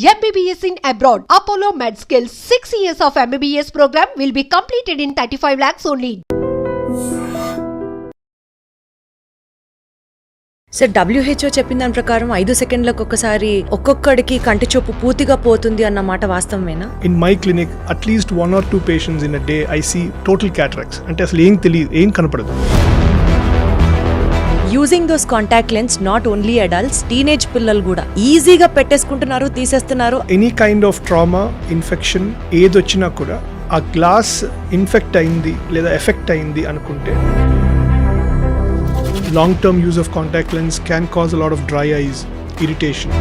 MBBS in abroad. Apollo MedSkills 6 years of MBBS program will be completed in 35 lakhs only. Sir WHO చెప్పిన దాని ప్రకారం 5 సెకండ్లకు ఒక్కసారి ఒక్కొక్కడికి కంటి చూపు పూర్తిగా పోతుంది అన్న మాట వాస్తవమేనా? In my clinic, at least 1 or 2 patients in a day, I see total cataracts. అంటే అసలు ఏం కనపడదు. Using those contact lens not only adults, teenage పిల్లలు కూడా ఈజీగా పెట్టేసుకుంటున్నారు, తీసేస్తున్నారు. Any kind of trauma, infection ఏదొచ్చినా కూడా ఆ గ్లాస్ ఇన్ఫెక్ట్ అయింది లేదా ఎఫెక్ట్ అయింది అనుకుంటే long term use of contact lens can cause a lot of dry ice, irritation.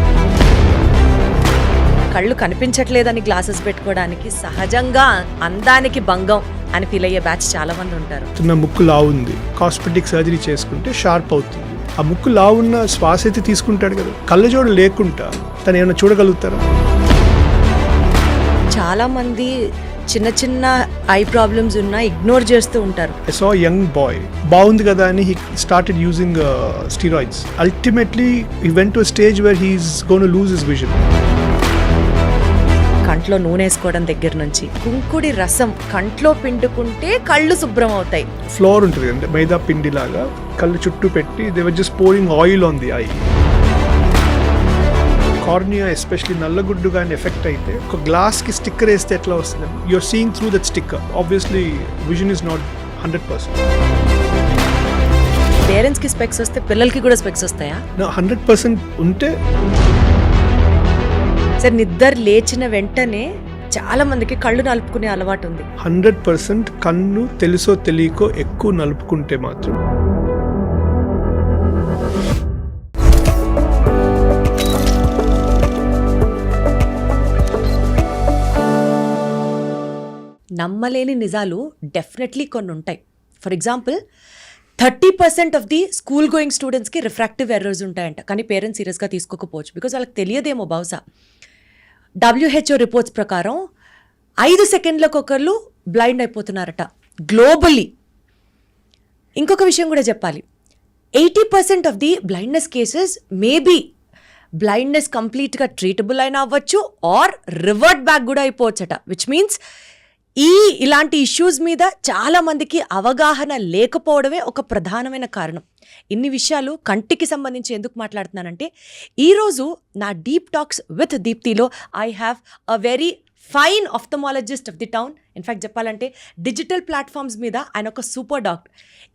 కళ్ళు కనిపించట్లేదని గ్లాసెస్ పెట్టుకోవడానికి సహజంగా అందానికి భంగం అని ఫీల్ అయ్యే బ్యాచ్ చాలా మంది ఉంటారు. చిన్న ముక్కు లావుంది, కాస్మెటిక్ సర్జరీ చేసుకుంటే షార్ప్ అవుతుంది. ఆ ముక్కు లావున్న శ్వాస అయితే తీసుకుంటాడు కదా, కళ్ళజోడు లేకుండా తను ఏమైనా చూడగలుగుతారా? చాలా మంది చిన్న చిన్న ఐ ప్రాబ్లమ్స్ ఉన్నా ఇగ్నోర్ చేస్తూ ఉంటారు. I saw a young boy, బాగుంది కదా అని he started using steroids. Ultimately, he went to a stage where he's going to lose his vision. కంట్లో నూనె వేసుకోవడం దగ్గర నుంచి కుంకుడి రసం కంట్లో పిండుకుంటే కళ్ళు శుభ్రం అవుతాయి. ఫ్లోర్ ఉంటుంది అంటే మైదా పిండి లాగా కళ్ళు చుట్టూ పెట్టి they were just pouring oil on the eye. Cornea especially నల్లగుడ్డు కానీ ఎఫెక్ట్ అయితే ఒక గ్లాస్కి స్టిక్కర్ వేస్తే ఎట్లా వస్తుంది? You're seeing through that sticker. Obviously vision is not 100%. పేరెంట్స్కి స్పెక్స్ వస్తే పిల్లలకి కూడా స్పెక్స్ వస్తాయా? 100% ఉంటే. సార్ నిద్ర లేచిన వెంటనే చాలా మందికి కళ్ళు నలుపుకునే అలవాటు ఉంది. 100% కన్ను తెలుసో తెలియకో ఎక్కువ నలుపుకుంటే మాత్రం నమ్మలేని నిజాలు డెఫినెట్లీ కొన్ని ఉంటాయి. For example 30% of the school going స్టూడెంట్స్కి రిఫ్రాక్టివ్ ఎర్రర్స్ ఉంటాయంట, కానీ పేరెంట్స్ సీరియస్గా తీసుకోకపోవచ్చు బికాజ్ వాళ్ళకి తెలియదేమో బహుశా. WHO రిపోర్ట్స్ ప్రకారం 5 సెకండ్లకు ఒకళ్ళు బ్లైండ్ అయిపోతున్నారట గ్లోబలీ. ఇంకొక విషయం కూడా చెప్పాలి, 80% of the blindness cases maybe blindness కంప్లీట్గా ట్రీటబుల్ అయినా అవ్వచ్చు ఆర్ రివర్ట్ బ్యాక్ కూడా అయిపోవచ్చట. విచ్ మీన్స్ ఇలాంటి ఇష్యూస్ మీద చాలా మందికి అవగాహన లేకపోవడమే ఒక ప్రధానమైన కారణం. ఇన్ని విషయాలు కంటికి సంబంధించి ఎందుకు మాట్లాడుతున్నానంటే, ఈరోజు నా డీప్ టాక్స్ విత్ దీప్తిలో I have a very fine ophthalmologist of the town. In fact చెప్పాలంటే డిజిటల్ ప్లాట్ఫామ్స్ మీద ఆయన ఒక సూపర్ డాక్టర్.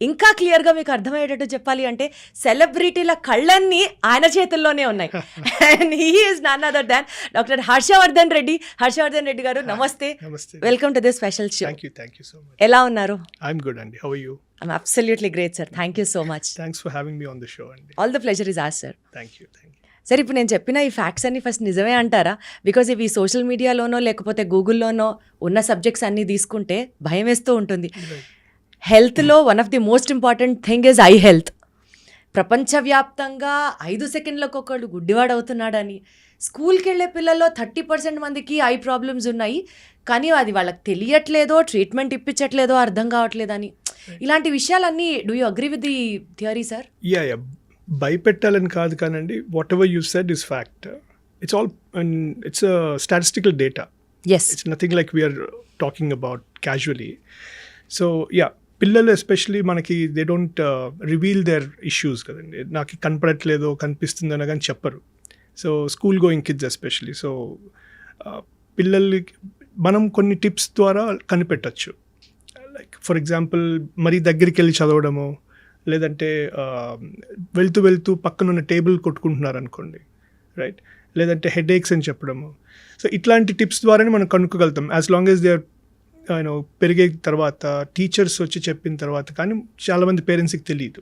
ఇంకా క్లియర్గా మీకు అర్థమయ్యేటట్టు చెప్పాలి అంటే సెలబ్రిటీల కళ్ళన్నీ ఆయన చేతుల్లోనే ఉన్నాయి. And he is none other than doctor Harshavardhan Reddy. Harshavardhan Reddy garu నమస్తే, welcome to this special show. Thank you so much. ఎలా ఉన్నారు? I'm good, Andy. How are you? I'm absolutely great, sir. Thank you so much. Thanks for having me on the show, Andy. All the pleasure is ours, sir. Thank you. Sir ఇప్పుడు నేను చెప్పిన ఈ facts అన్ని first నిజమే అంటారా? Because ఇవి social మీడియాలోనో లేకపోతే గూగుల్లోనో ఉన్న సబ్జెక్ట్స్ అన్నీ తీసుకుంటే భయం వేస్తూ ఉంటుంది. హెల్త్లో one of the most important thing is eye health. ప్రపంచవ్యాప్తంగా 5 సెకండ్లకు ఒకళ్ళు గుడ్డివాడవుతున్నాడని, స్కూల్కి వెళ్ళే పిల్లల్లో 30% మందికి ఐ ప్రాబ్లమ్స్ ఉన్నాయి, కానీ అది వాళ్ళకి తెలియట్లేదో ట్రీట్మెంట్ ఇప్పించట్లేదో అర్థం కావట్లేదని, ఇలాంటి విషయాలన్నీ do you agree with the theory sir? Yeah. భయపెట్టాలని కాదు కానండి, whatever you said is fact. It's all it's statistical data. Yes, it's nothing like we're talking about casually. So పిల్లలు ఎస్పెషలీ మనకి they don't reveal their issues కదండి. నాకు కనపడట్లేదో కనిపిస్తుందనో కానీ చెప్పరు. So school going kids especially. So పిల్లలకి మనం కొన్ని టిప్స్ ద్వారా కనిపెట్టచ్చు. లైక్ ఫర్ ఎగ్జాంపుల్ మరీ దగ్గరికి వెళ్ళి చదవడము, లేదంటే వెళ్తూ పక్కన ఉన్న టేబుల్ కొట్టుకుంటున్నారు అనుకోండి, రైట్, లేదంటే హెడ్ ఏక్స్ అని చెప్పడము. సో ఇట్లాంటి టిప్స్ ద్వారానే మనం కనుక్కోగలుగుతాం, as long as they are పెరిగే తర్వాత టీచర్స్ వచ్చి చెప్పిన తర్వాత. కానీ చాలామంది పేరెంట్స్కి తెలియదు.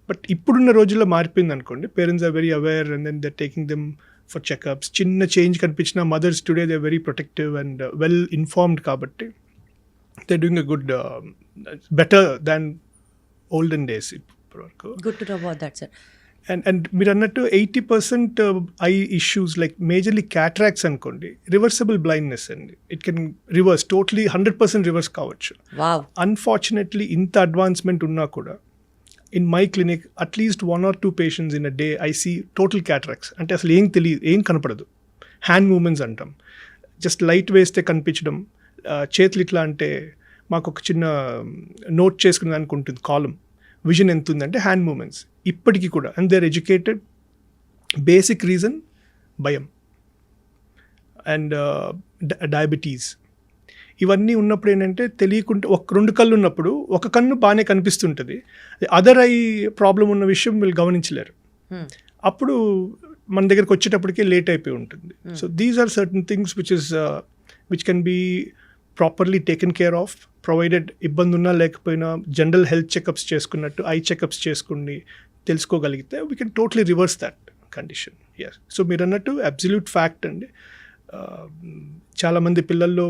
బట్ ఇప్పుడున్న రోజుల్లో మారిపోయింది అనుకోండి. Parents are very aware and then they are taking them for checkups. చిన్న చేంజ్ కనిపించిన mothers today they are very protective and well informed, కాబట్టి they are doing a good, better than olden days. Good to know about that, sir. And మీరు అన్నట్టు 80% I issues like majorly cataracts అనుకోండి, reversible blindness అండి. It can reverse, totally 100% reverse కావచ్చు. Wow. Unfortunately ఇంత advancement ఉన్నా కూడా in my clinic at least 1 or 2 patients in a day I see total cataracts. అంటే అసలు ఏం కనపడదు. హ్యాండ్ మూమెంట్స్ అంటాం, జస్ట్ లైట్ వేస్తే కనిపించడం, చేతులు ఇట్లా అంటే మాకు ఒక చిన్న నోట్ చేసుకునే దానికి ఉంటుంది కాలం, విజన్ ఎంత ఉందంటే హ్యాండ్ మూమెంట్స్ ఇప్పటికీ కూడా. And they are educated. Basic reason భయం అండ్ డయాబెటీస్ ఇవన్నీ ఉన్నప్పుడు ఏంటంటే తెలియకుండా రెండు కళ్ళు ఉన్నప్పుడు ఒక కన్ను బాగానే కనిపిస్తుంటుంది, అదర్ ఐ ప్రాబ్లం ఉన్న విషయం వీళ్ళు గమనించలేరు. అప్పుడు మన దగ్గరకు వచ్చేటప్పటికే లేట్ అయిపోయి ఉంటుంది. So these are certain things which can be properly taken care of, provided ఇబ్బంది ఉన్నా లేకపోయినా జనరల్ హెల్త్ చెకప్స్ చేసుకున్నట్టు ఐ చెకప్స్ చేసుకుని తెలుసుకోగలిగితే we can totally reverse that condition. Yes, so మీరు అన్నట్టు అబ్సల్యూట్ ఫ్యాక్ట్ అండి. చాలామంది పిల్లల్లో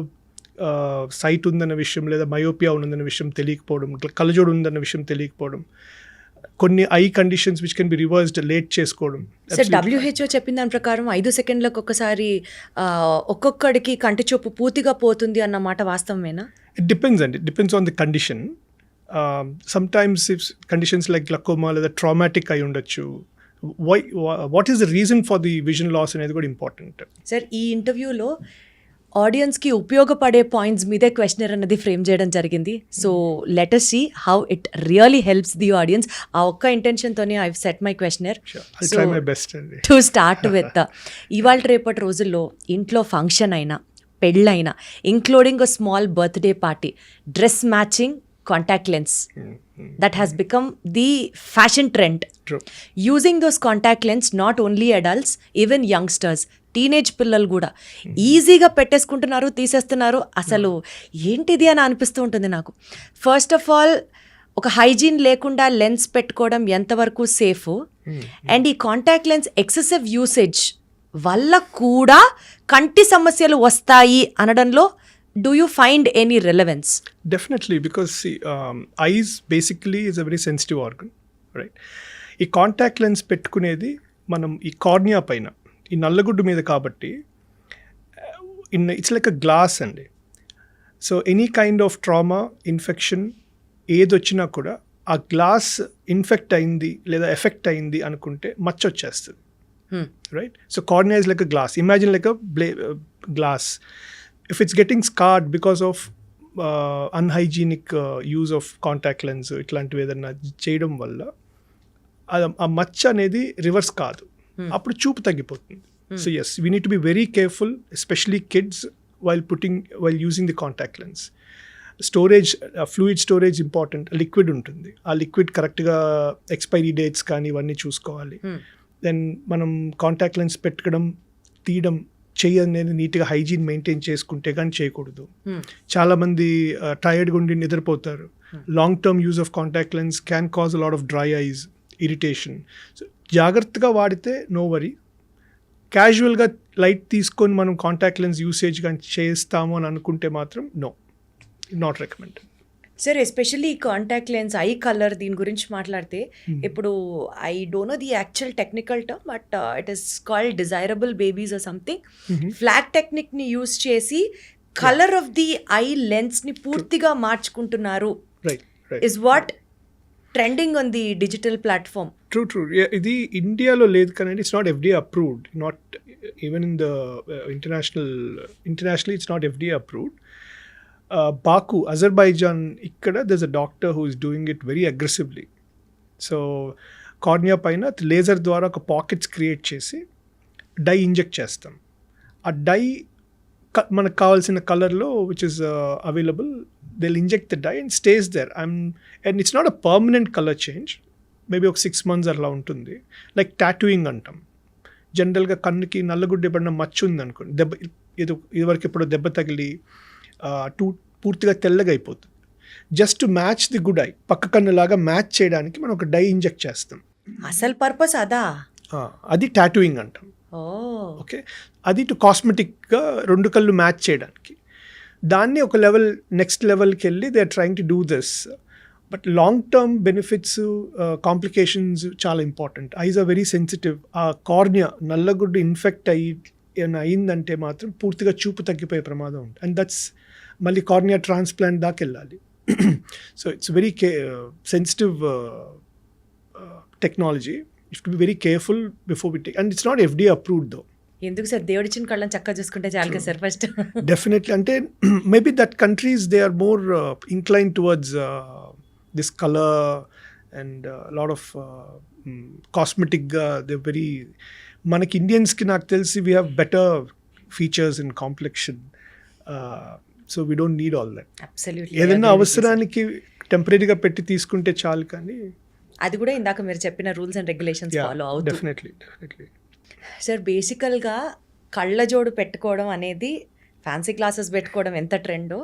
సైట్ ఉందన్న విషయం లేదా మయోపియా ఉందన్న విషయం తెలియకపోవడం, కళ్ళజోడు ఉందన్న విషయం తెలియకపోవడం, కొన్ని I conditions which can be reversed late చేసుకోవడం. సార్ WHO చెప్పిన దాని ప్రకారం 5 సెకండ్లకు ఒకసారి ఒక్కొక్కడికి కంటి చూపు పూర్తిగా పోతుంది అన్న మాట వాస్తవమేనా? ఇట్ డిపెండ్స్ అండి, depends on the condition. Sometimes if conditions like glaucoma లేదా ట్రామాటిక్ అయి ఉండొచ్చు. What is the reason for the vision loss అనేది కూడా ఇంపార్టెంట్. సార్ ఈ ఇంటర్వ్యూలో ఆడియన్స్కి ఉపయోగపడే పాయింట్స్ మీదే క్వశ్చనర్ అనేది ఫ్రేమ్ చేయడం జరిగింది. So let us see how it really helps the audience. ఆ ఒక్క ఇంటెన్షన్తోనే I set my questioner. To start with, ఇవాళ రేపటి రోజుల్లో ఇంట్లో ఫంక్షన్ అయినా పెళ్ళైనా, including a small birthday party, dress matching contact lens that has become the fashion trend. True. Using those contact lens, not only adults, even youngsters, teenage పిల్లలు కూడా ఈజీగా పెట్టేసుకుంటున్నారు, తీసేస్తున్నారు. అసలు ఏంటిది అని అనిపిస్తూ ఉంటుంది నాకు. ఫస్ట్ ఆఫ్ ఆల్, ఒక హైజీన్ లేకుండా లెన్స్ పెట్టుకోవడం ఎంతవరకు సేఫ్, అండ్ ఈ కాంటాక్ట్ లెన్స్ ఎక్సెసివ్ యూసేజ్ వల్ల కూడా కంటి సమస్యలు వస్తాయి అనడంలో do you find any relevance? Definitely, because see, eyes basically is a very sensitive organ, right? ఈ కాంటాక్ట్ లెన్స్ పెట్టుకునేది మనం ఈ కార్నియా పైన, ఈ నల్లగుడ్డు మీద కాబట్టి ఇట్స్ లైక్ అ గ్లాస్ అండి. So any kind of trauma, infection ఏది వచ్చినా కూడా ఆ గ్లాస్ ఇన్ఫెక్ట్ అయింది లేదా ఎఫెక్ట్ అయింది అనుకుంటే మచ్చ వచ్చేస్తుంది, right? So cornea is like a glass. Imagine like a glass. If it's getting scarred because of unhygienic use of contact lens, ఇట్లాంటివి ఏదన్నా చేయడం వల్ల ఆ మచ్చ అనేది రివర్స్ కాదు, అప్పుడు చూపు తగ్గిపోతుంది. So yes, we need to be very careful, especially kids while using the contact lens. Storage, fluid storage important. Liquid ఉంటుంది, ఆ లిక్విడ్ కరెక్ట్గా ఎక్స్పైరీ డేట్స్ కానీ ఇవన్నీ చూసుకోవాలి. దెన్ మనం కాంటాక్ట్ లెన్స్ పెట్టుకోవడం, తీయడం, చెయ్యి అనేది నీట్గా హైజీన్ మెయింటైన్ చేసుకుంటే కానీ చేయకూడదు. చాలామంది టైర్డ్గా ఉండి నిద్రపోతారు. Long term use of contact lens can cause a lot of dry ice, irritation. So జాగ్రత్తగా వాడితే నో వరీ. క్యాజువల్గా లైట్ తీసుకొని మనం కాంటాక్ట్ లెన్స్ యూసేజ్ కానీ చేస్తాము అని అనుకుంటే మాత్రం no, not recommended. Sir especially ఈ కాంటాక్ట్ లెన్స్ ఐ కలర్ దీని గురించి మాట్లాడితే, ఇప్పుడు I don't know the actual technical term, but it is called desirable babies or something. Flag టెక్నిక్ని యూస్ చేసి కలర్ ఆఫ్ ది ఐ లెన్స్ని పూర్తిగా మార్చుకుంటున్నారు is what trending on the digital platform. True. ఇది ఇండియాలో లేదు కానీ it's not FDA approved, not even in the internationally it's not FDA approved. Baku, Azerbaijan, ikkada there's a doctor who is doing it very aggressively. So cornea పైన laser ద్వారా ఒక pockets create చేసి dye inject చేస్తాం. ఆ dye మనకు కావాల్సిన కలర్లో which is available, they will inject the dye and stays there. And it's not a permanent colour change, maybe ఒక 6 months అలా ఉంటుంది. లైక్ టాటూయింగ్ అంటాం. జనరల్గా కన్నుకి నల్లగుడ్డ పడిన మచ్చ ఉంది అనుకోండి, ఇదివరకు ఎప్పుడో దెబ్బ తగిలి పూర్తిగా తెల్లగా అయిపోతుంది. Just to match the good I, పక్క కన్నులాగా మ్యాచ్ చేయడానికి మనం ఒక డై ఇంజెక్ట్ చేస్తాం. అసలు పర్పస్ అదా? అది టాటూయింగ్ అంటాం. ఓకే, అది టు కాస్మెటిక్గా 2 కళ్ళు మ్యాచ్ చేయడానికి. దాన్ని ఒక లెవెల్, నెక్స్ట్ లెవెల్కి వెళ్ళి they are trying to do this. But long term benefits, complications చాలా important. Eyes are very sensitive. ఆ కార్నియా నల్లగుడ్డు ఇన్ఫెక్ట్ ఏమైనా అయిందంటే మాత్రం పూర్తిగా చూపు తగ్గిపోయే ప్రమాదం ఉంటుంది. అండ్ దట్స్ మళ్ళీ కార్నియా ట్రాన్స్ప్లాంట్ దాకా వెళ్ళాలి. So it's very sensitive technology. You have to be very careful before we take. And it's not FDA approved though. ఎందుకు సార్ దేవుడిచ్చిన కళ్ళని చక్కగా చూసుకుంటే చాలు కదా సార్ ఫస్ట్. డెఫినెట్లీ. అంటే maybe that countries they are more incline towards this colour and lot of కాస్మెటిక్గా they vary. మనకి ఇండియన్స్కి నాకు తెలిసి we have better features in complexion, so we don't need all that. Absolutely. ఏదైనా అవసరానికి టెంపరీగా పెట్టి తీసుకుంటే చాలు, కానీ అది కూడా ఇందాక మీరు చెప్పిన రూల్స్ అండ్ రెగ్యులేషన్స్ ఫాలో అవుతుంది. డెఫినెట్లీ. సార్ బేసికల్గా కళ్ళజోడు పెట్టుకోవడం అనేది ఫ్యాన్సీ గ్లాసెస్ పెట్టుకోవడం ఎంత ట్రెండో,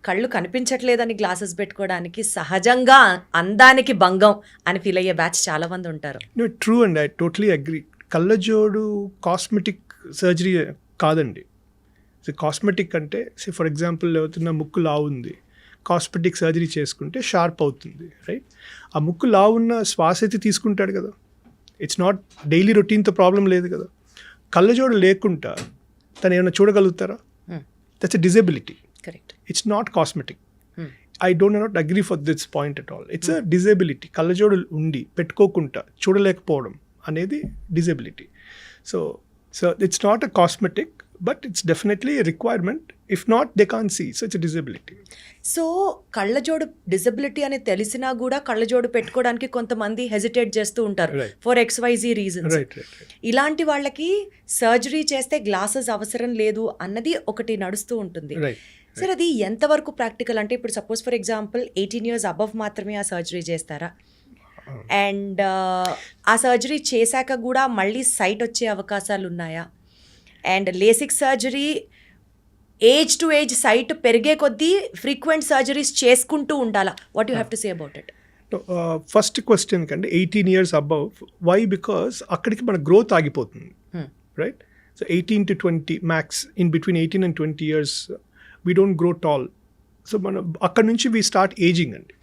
కళ్ళు కనిపించట్లేదని గ్లాసెస్ పెట్టుకోవడానికి సహజంగా అందానికి భంగం అని ఫీల్ అయ్యే బ్యాచ్ చాలా మంది ఉంటారు. True and I totally agree. కళ్ళజోడు కాస్మెటిక్ సర్జరీ కాదండి. సో కాస్మెటిక్ అంటే ఫర్ ఎగ్జాంపుల్ ఎవరైనా ముక్కు లావు ఉంది, కాస్మెటిక్ సర్జరీ చేసుకుంటే షార్ప్ అవుతుంది, రైట్? ఆ ముక్కు లావు ఉన్న శ్వాస అయితే తీసుకుంటాడు కదా, ఇట్స్ నాట్ డైలీ రొటీన్తో ప్రాబ్లం లేదు కదా. కళ్ళజోడు లేకుండా తను ఏమైనా చూడగలుగుతారా? That's a disability. Correct. It's not cosmetic. I don't not agree for this point at all. It's a disability. కళ్ళజోడు ఉండి పెట్టుకోకుండా చూడలేకపోవడం అనేది disability. So it's not a cosmetic, but it's definitely a requirement. If not, they can't see. So it's a disability. So కళ్ళజోడు disability అని తెలిసినా కూడా కళ్ళజోడు పెట్టుకోవడానికి కొంతమంది హెజిటేట్ చేస్తూ ఉంటారు ఫర్ XYZ రీజన్స్. ఇలాంటి వాళ్ళకి సర్జరీ చేస్తే గ్లాసెస్ అవసరం లేదు అన్నది ఒకటి నడుస్తూ ఉంటుంది. సార్ అది ఎంతవరకు ప్రాక్టికల్? అంటే ఇప్పుడు suppose for example 18 years above మాత్రమే ఆ సర్జరీ చేస్తారా? అండ్ ఆ సర్జరీ చేశాక కూడా మళ్ళీ సైట్ వచ్చే అవకాశాలు ఉన్నాయా? And LASIK surgery age to age sight పెరిగే కొద్దీ ఫ్రీక్వెంట్ సర్జరీస్ చేసుకుంటూ ఉండాలా? What you have to say about it? First question కంటే 18 years అబవ్, వై? బికాస్ అక్కడికి మన గ్రోత్ ఆగిపోతుంది, right? So 18 to 20 max, in between 18 and 20 years we don't grow tall. So మనం అక్కడ నుంచి వీ స్టార్ట్ ఏజింగ్ అండి.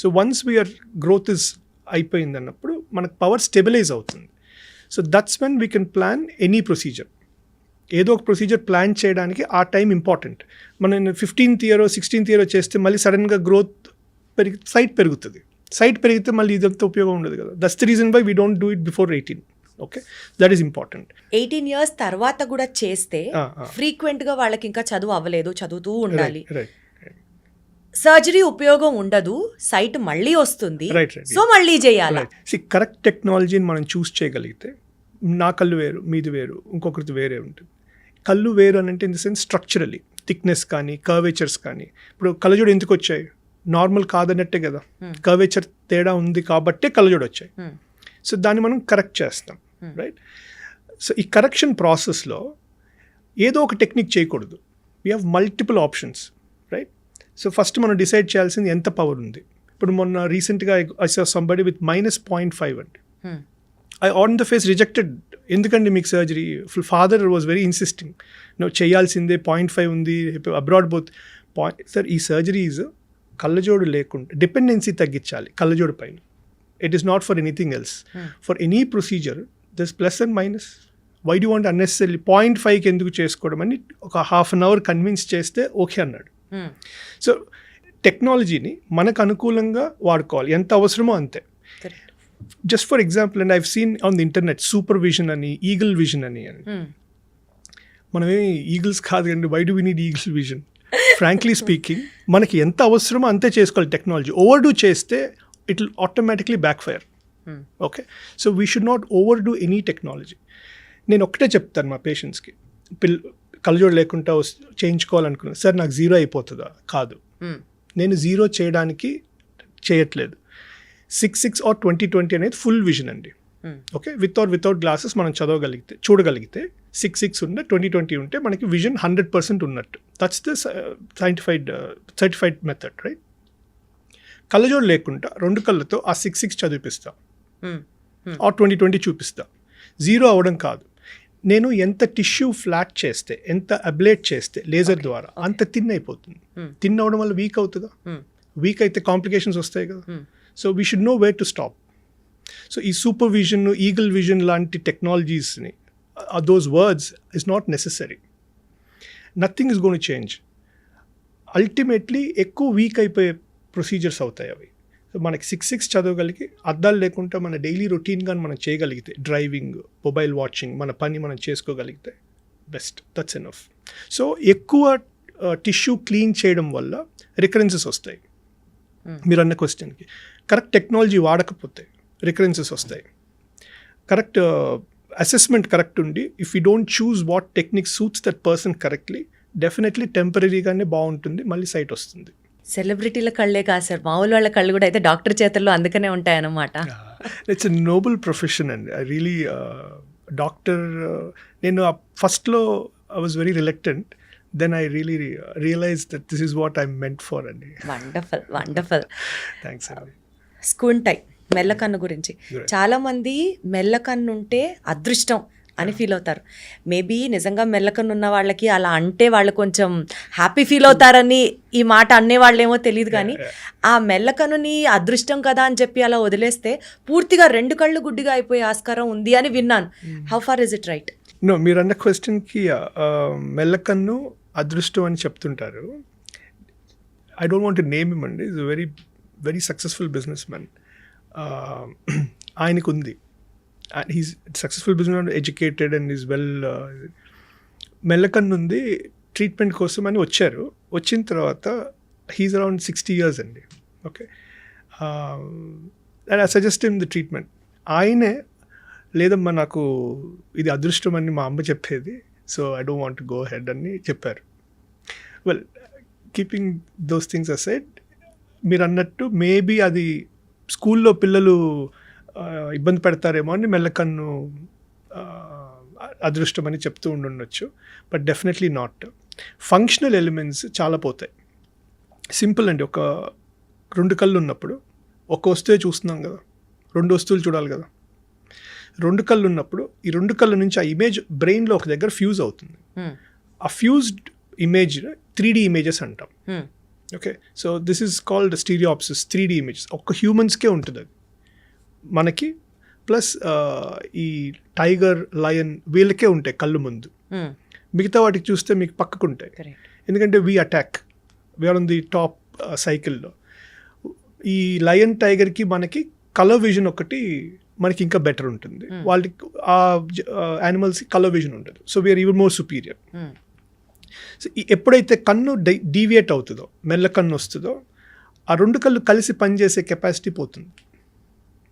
So once we're growth is అయిపోయింది అన్నప్పుడు మనకు పవర్ స్టెబిలైజ్ అవుతుంది. So that's when we can plan any procedure. ఏదో ఒక ప్రొసీజర్ ప్లాన్ చేయడానికి ఆ టైం ఇంపార్టెంట్. మనం 15th year 16th year చేస్తే మళ్ళీ సడన్గా గ్రోత్ సైట్ పెరుగుతుంది. సైట్ పెరిగితే మళ్ళీ ఇదంతా ఉపయోగం ఉండదు కదా. That's the reason why we don't do it before 18. Okay, that is important. 18 years తర్వాత కూడా చేస్తే ఫ్రీక్వెంట్గా వాళ్ళకి ఇంకా చదువు అవ్వలేదు, చదువుతూ ఉండాలి, సర్జరీ ఉపయోగం ఉండదు, సైట్ మళ్ళీ వస్తుంది, సో మళ్ళీ చేయాలి. కరెక్ట్ టెక్నాలజీని మనం చూస్ చేయగలిగితే, నా కళ్ళు వేరు, మీది వేరు, ఇంకొకరిది వేరే ఉంటుంది. కళ్ళు వేరు అని అంటే in the sense structurally thickness కానీ కర్వేచర్స్ కానీ. ఇప్పుడు కళ్ళజోడు ఎందుకు వచ్చాయి? నార్మల్ కాదన్నట్టే కదా, కర్వేచర్ తేడా ఉంది కాబట్టే కళ్ళజోడు వచ్చాయి. సో దాన్ని మనం కరెక్ట్ చేస్తాం, రైట్? సో ఈ కరెక్షన్ ప్రాసెస్లో ఏదో ఒక టెక్నిక్ చేయకూడదు. We have multiple options, right? So first మనం డిసైడ్ చేయాల్సింది ఎంత పవర్ ఉంది. ఇప్పుడు మొన్న రీసెంట్గా ఐ సా సంబడి విత్ -0.5 అండి. I on the face rejected. ఎందుకండి మీకు surgery? Father was very insisting, నువ్వు చేయాల్సిందే, 0.5 ఉంది, అబ్రాడ్ బోత్. సార్ ఈ సర్జరీస్ కళ్ళజోడు లేకుండా డిపెండెన్సీ తగ్గించాలి కళ్ళజోడు పైన. It is not for anything else. For any procedure this plus and minus. Why do want unnecessary 0.5కి ఎందుకు చేసుకోవడం అని ఒక ½ an hour కన్విన్స్ చేస్తే ఓకే అన్నాడు. సో టెక్నాలజీని మనకు అనుకూలంగా వాడుకోవాలి, ఎంత అవసరమో అంతే. Just for example, and I've seen on the internet supervision అని, eagle vision అని. మనమేమి ఈగిల్స్ కాదు కండి. Why do we need eagle vision? Frankly speaking, మనకి ఎంత అవసరమో అంతే చేసుకోవాలి టెక్నాలజీ. ఓవర్ డూ చేస్తే it will automatically backfire. Okay, so we should not overdo any technology. నేను ఒక్కటే చెప్తాను మా పేషెంట్స్కి, కళ్ళజోడు లేకుండా చేయించుకోవాలనుకున్నాను, సార్ నాకు 0 అయిపోతుందా? కాదు, నేను 0 చేయడానికి చేయట్లేదు. 6/6 or 20/20 అనేది ఫుల్ విజన్ అండి. ఓకే, వితౌట్ గ్లాసెస్ మనం చూడగలిగితే 6/6 ఉంటే 20/20 ఉంటే మనకి విజన్ 100% ఉన్నట్టు. That's the certified method, right? కళ్ళజోడు లేకుండా 2 కళ్ళతో ఆ 6/6 చదివిపిస్తా, ఆ 20/20 చూపిస్తా. 0 అవ్వడం కాదు. నేను ఎంత టిష్యూ ఫ్లాట్ చేస్తే, ఎంత అబ్లేట్ చేస్తే లేజర్ ద్వారా, అంత థిన్ అయిపోతుంది. థిన్ అవ్వడం వల్ల వీక్ అవుతుందా? వీక్ అయితే కాంప్లికేషన్స్ వస్తాయి కదా. So we should know where to stop. So ఈ సూపర్ విజన్, ఈగిల్ విజన్ లాంటి టెక్నాలజీస్ని, those words is not necessary. Nothing is gonna change. Ultimately ఎక్కువ వీక్ అయిపోయే ప్రొసీజర్స్ అవుతాయి అవి. సో మనకి 6 చదవగలిగి అద్దాలు లేకుండా మన డైలీ రొటీన్ కానీ మనం చేయగలిగితే, డ్రైవింగ్, మొబైల్ వాచింగ్, మన పని మనం చేసుకోగలిగితే బెస్ట్, దట్స్ ఎనఫ్. సో ఎక్కువ టిష్యూ క్లీన్ చేయడం వల్ల రికరెన్సెస్ వస్తాయి. మీరు అన్న క్వశ్చన్కి కరెక్ట్ టెక్నాలజీ వాడకపోతే రికరెన్సెస్ వస్తాయి. కరెక్ట్ అసెస్మెంట్ కరెక్ట్ ఉండి, if you don't choose what technique suits that person correctly, definitely టెంపరీగానే బాగుంటుంది, మళ్ళీ సైట్ వస్తుంది. సెలబ్రిటీల కళ్ళే కాదు సార్, మామూలు వాళ్ళ కళ్ళు కూడా అయితే డాక్టర్ చేతుల్లో అందుకనే ఉంటాయన్నమాట. ఇట్స్ ఎ నోబుల్ ప్రొఫెషన్ అండి. ఐ రియలీ డాక్టర్, నేను ఫస్ట్లో I was very reluctant, then I really realise that this is what I meant for అండి. Wonderful wonderful. థ్యాంక్స్ అండి. స్క్వింట్ ఐ, మెల్లకన్ను గురించి చాలామంది మెల్లకన్ను ఉంటే అదృష్టం అని ఫీల్ అవుతారు. మేబీ నిజంగా మెల్లకన్ను ఉన్న వాళ్ళకి అలా అంటే వాళ్ళు కొంచెం హ్యాపీ ఫీల్ అవుతారని ఈ మాట అనేవాళ్ళేమో తెలియదు, కానీ ఆ మెల్లకన్నుని అదృష్టం కదా అని చెప్పి అలా వదిలేస్తే పూర్తిగా 2 కళ్ళు గుడ్డిగా అయిపోయే ఆస్కారం ఉంది అని విన్నాను. How far is it right? No, మీరు అన్న క్వశ్చన్కి మెల్లకన్ను అదృష్టం అని చెప్తుంటారు. I don't want to name him అండి. Is very very successful businessman. ఆయనకు ఉంది, he's successful business, educated and is well. మెల్లకన్ను ఉంది, ట్రీట్మెంట్ కోసం అని వచ్చారు. వచ్చిన తర్వాత హీస్ అరౌండ్ 60 years అండి. Okay, and I suggest him the treatment. ఆయనే లేదమ్మా నాకు ఇది అదృష్టం అని మా అమ్మ చెప్పేది, so I don't want go head అని చెప్పారు. Well, keeping those things aside, మీరు అన్నట్టు మేబీ అది స్కూల్లో పిల్లలు ఇబ్బంది పెడతారేమో అని మెల్లకన్ను అదృష్టం అని చెప్తూ ఉండొచ్చు, but definitely not. Functional elements చాలా పోతాయి. సింపుల్ అండి, ఒక 2 కళ్ళు ఉన్నప్పుడు ఒక వస్తువే చూస్తున్నాం కదా, 2 వస్తువులు చూడాలి కదా. 2 కళ్ళు ఉన్నప్పుడు ఈ 2 కళ్ళ నుంచి ఆ ఇమేజ్ బ్రెయిన్లో ఒక దగ్గర ఫ్యూజ్ అవుతుంది. ఆ ఫ్యూజ్డ్ ఇమేజ్ 3D ఇమేజెస్ అంటాం. Okay, so this is called stereopsis, 3D images. ఒక్క హ్యూమన్స్కే ఉంటుంది అది, మనకి ప్లస్ ఈ టైగర్, లయన్ వీళ్ళకే ఉంటాయి కళ్ళు ముందు. మిగతా వాటికి చూస్తే మీకు పక్కకు ఉంటాయి, ఎందుకంటే we attack, we're on the top సైకిల్లో. ఈ లయన్, టైగర్కి మనకి కలర్ విజన్ ఒకటి మనకి ఇంకా బెటర్ ఉంటుంది, వాళ్ళకి ఆ యానిమల్స్కి కలర్ విజన్ ఉంటుంది. So we're even more superior. So ఎప్పుడైతే కన్ను డీవియేట్ అవుతుందో, మెల్ల కన్ను వస్తుందో, ఆ 2 కళ్ళు కలిసి పనిచేసే కెపాసిటీ పోతుంది.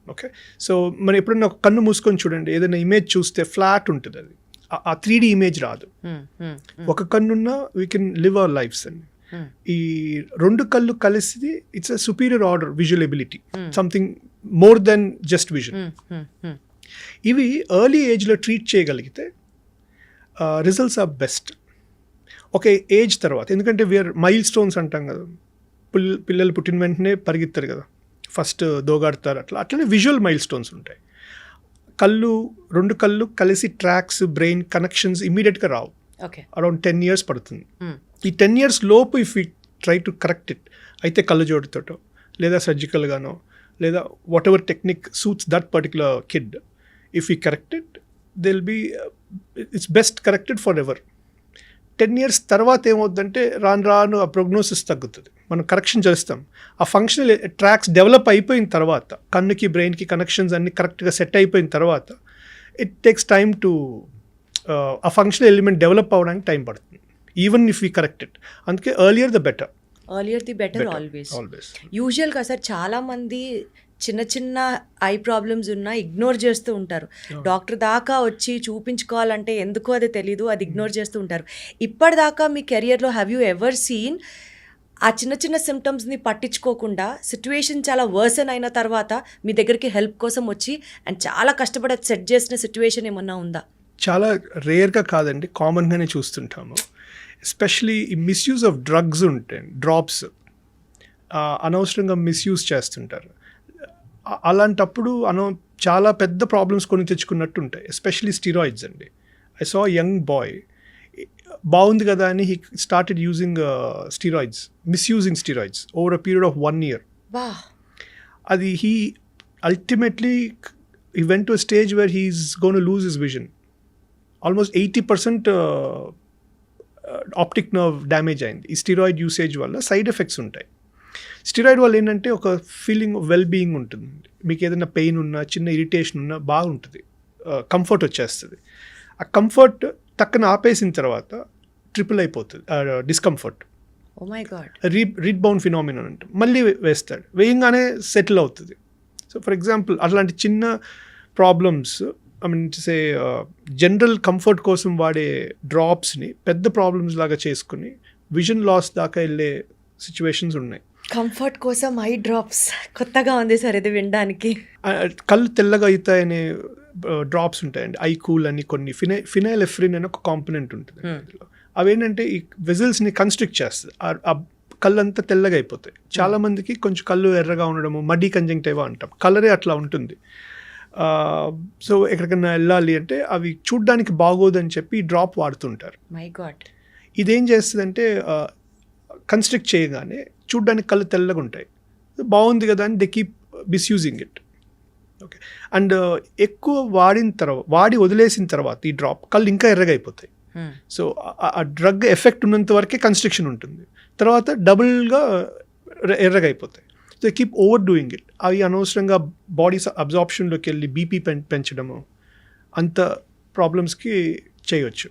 ఓకే, సో మనం ఎప్పుడైనా ఒక కన్ను మూసుకొని చూడండి, ఏదైనా ఇమేజ్ చూస్తే ఫ్లాట్ ఉంటుంది, అది ఆ 3D ఇమేజ్ రాదు. ఒక కన్నున్నా we can live our lives అండి. ఈ 2 కళ్ళు కలిసి it's a superior order, visual ability, something more than just vision. ఇవి ఎర్లీ ఏజ్లో ట్రీట్ చేయగలిగితే రిజల్ట్స్ ఆర్ బెస్ట్. ఒక ఏజ్ తర్వాత, ఎందుకంటే వీఆర్ మైల్ స్టోన్స్ అంటాం కదా, పిల్లలు పుట్టిన వెంటనే పరిగెత్తారు కదా, ఫస్ట్ దోగాడతారు, అట్లనే విజువల్ మైల్ స్టోన్స్ ఉంటాయి. 2 కళ్ళు కలిసి ట్రాక్స్, బ్రెయిన్ కనెక్షన్స్ ఇమ్మీడియట్గా రావు, అరౌండ్ 10 years పడుతుంది. ఈ 10 years లోపు if you try to correct it, అయితే కళ్ళజోడుతోటో లేదా సర్జికల్గానో లేదా whatever technique suits that particular kid, if you correct it, they will be, it's best corrected forever. 10 years తర్వాత ఏమవుతుందంటే రాను ఆ ప్రోగ్నోసిస్ తగ్గుతుంది, మనం కరెక్షన్ చేస్తాం. ఆ ఫంక్షనల్ ట్రాక్స్ డెవలప్ అయిపోయిన తర్వాత, కన్నుకి బ్రెయిన్కి కనెక్షన్స్ అన్ని కరెక్ట్గా సెట్ అయిపోయిన తర్వాత, ఇట్ టేక్స్ టైమ్ టు ఆ ఫంక్షనల్ ఎలిమెంట్ డెవలప్ అవ్వడానికి టైం పడుతుంది, even if we correct it. అందుకే ఎర్లియర్ ద బెటర్. ఆల్వేస్. యూజువల్గా సార్ చాలామంది చిన్న చిన్న ఐ ప్రాబ్లమ్స్ ఉన్నా ఇగ్నోర్ చేస్తూ ఉంటారు. డాక్టర్ దాకా వచ్చి చూపించుకోవాలంటే ఎందుకో అది తెలీదు, అది ఇగ్నోర్ చేస్తూ ఉంటారు. ఇప్పటిదాకా మీ కెరియర్లో హ్యావ్ యూ ఎవర్ సీన్ ఆ చిన్న చిన్న సిమ్టమ్స్ని పట్టించుకోకుండా సిచ్యువేషన్ చాలా వర్సన్ అయిన తర్వాత మీ దగ్గరికి హెల్ప్ కోసం వచ్చి అండ్ చాలా కష్టపడి సెట్ చేసిన సిచ్యువేషన్ ఏమన్నా ఉందా? చాలా రేర్గా కాదండి, కామన్గానే చూస్తుంటాము. ఎస్పెషలీ ఈ మిస్యూజ్ ఆఫ్ డ్రగ్స్ ఉంటాయి, డ్రాప్స్ అనవసరంగా మిస్యూజ్ చేస్తుంటారు. అలాంటప్పుడు చాలా పెద్ద ప్రాబ్లమ్స్ కొని తెచ్చుకున్నట్టు ఉంటాయి, ఎస్పెషలీ స్టీరాయిడ్స్ అండి. ఐ సా యంగ్ బాయ్, బాగుంది కదా అని he started using steroids, misusing steroids over a period of 1 year. అది he ultimately he went to a stage where he is gone to lose his vision. Almost 80% optic nerve damage అయింది ఈ steroid usage వల్ల. Side effects ఉంటాయి. Steroid వల్ల ఏంటంటే ఒక feeling well being ఉంటుంది. మీకు ఏదైనా పెయిన్ ఉన్నా, చిన్న ఇరిటేషన్ ఉన్నా బాగుంటుంది, కంఫర్ట్ వచ్చేస్తుంది. ఆ కంఫర్ట్ టక్కన ఆపేసిన తర్వాత ట్రిపుల్ అయిపోతుంది discomfort. Oh my God. Rebound phenomenon అంటే మళ్ళీ వేస్తాడు, వేయంగానే సెటిల్ అవుతుంది. సో ఫర్ ఎగ్జాంపుల్ అట్లాంటి చిన్న problems, I mean say general comfort కోసం వాడే డ్రాప్స్ని పెద్ద ప్రాబ్లమ్స్ లాగా చేసుకుని విజన్ లాస్ దాకా వెళ్ళే సిచ్యువేషన్స్ ఉన్నాయి. కంఫర్ట్ కోసం ఐ డ్రాప్స్ కొత్తగా ఉంది సార్ ఇది వినడానికి. కళ్ళు తెల్లగా అవుతాయనే డ్రాప్స్ ఉంటాయండి. ఐ కూల్ అని కొన్ని ఫినైల్ ఎఫ్రిన్ అని ఒక కాంపోనెంట్ ఉంటుంది అందులో. అవేంటంటే ఈ వెజల్స్ని కన్స్ట్రిక్ట్ చేస్తుంది, ఆ కళ్ళు అంతా తెల్లగా అయిపోతాయి. చాలామందికి కొంచెం కళ్ళు ఎర్రగా ఉండడము, మడ్డీ కంజంక్టివా అంటాం, కలరే అట్లా ఉంటుంది. సో ఎక్కడికైనా వెళ్ళాలి అంటే అవి చూడ్డానికి బాగోదని చెప్పి ఈ డ్రాప్ వాడుతుంటారు. My God. ఇదేం చేస్తుందంటే కన్స్ట్రిక్ట్ చేయగానే చూడ్డానికి కళ్ళు తెల్లగా ఉంటాయి, బాగుంది కదా అని they keep misusing it. Okay. And ఎక్కువ వాడి వదిలేసిన తర్వాత ఈ డ్రాప్ కళ్ళు ఇంకా ఎర్రగా అయిపోతాయి. సో ఆ డ్రగ్ ఎఫెక్ట్ ఉన్నంత వరకే కన్స్ట్రిక్షన్ ఉంటుంది, తర్వాత డబుల్గా ఎర్రగా అయిపోతాయి. So keep over doing it. అవి అనవసరంగా బాడీ అబ్జార్ప్షన్లోకి వెళ్ళి బీపీ పెంచడము అంత ప్రాబ్లమ్స్కి చేయవచ్చు.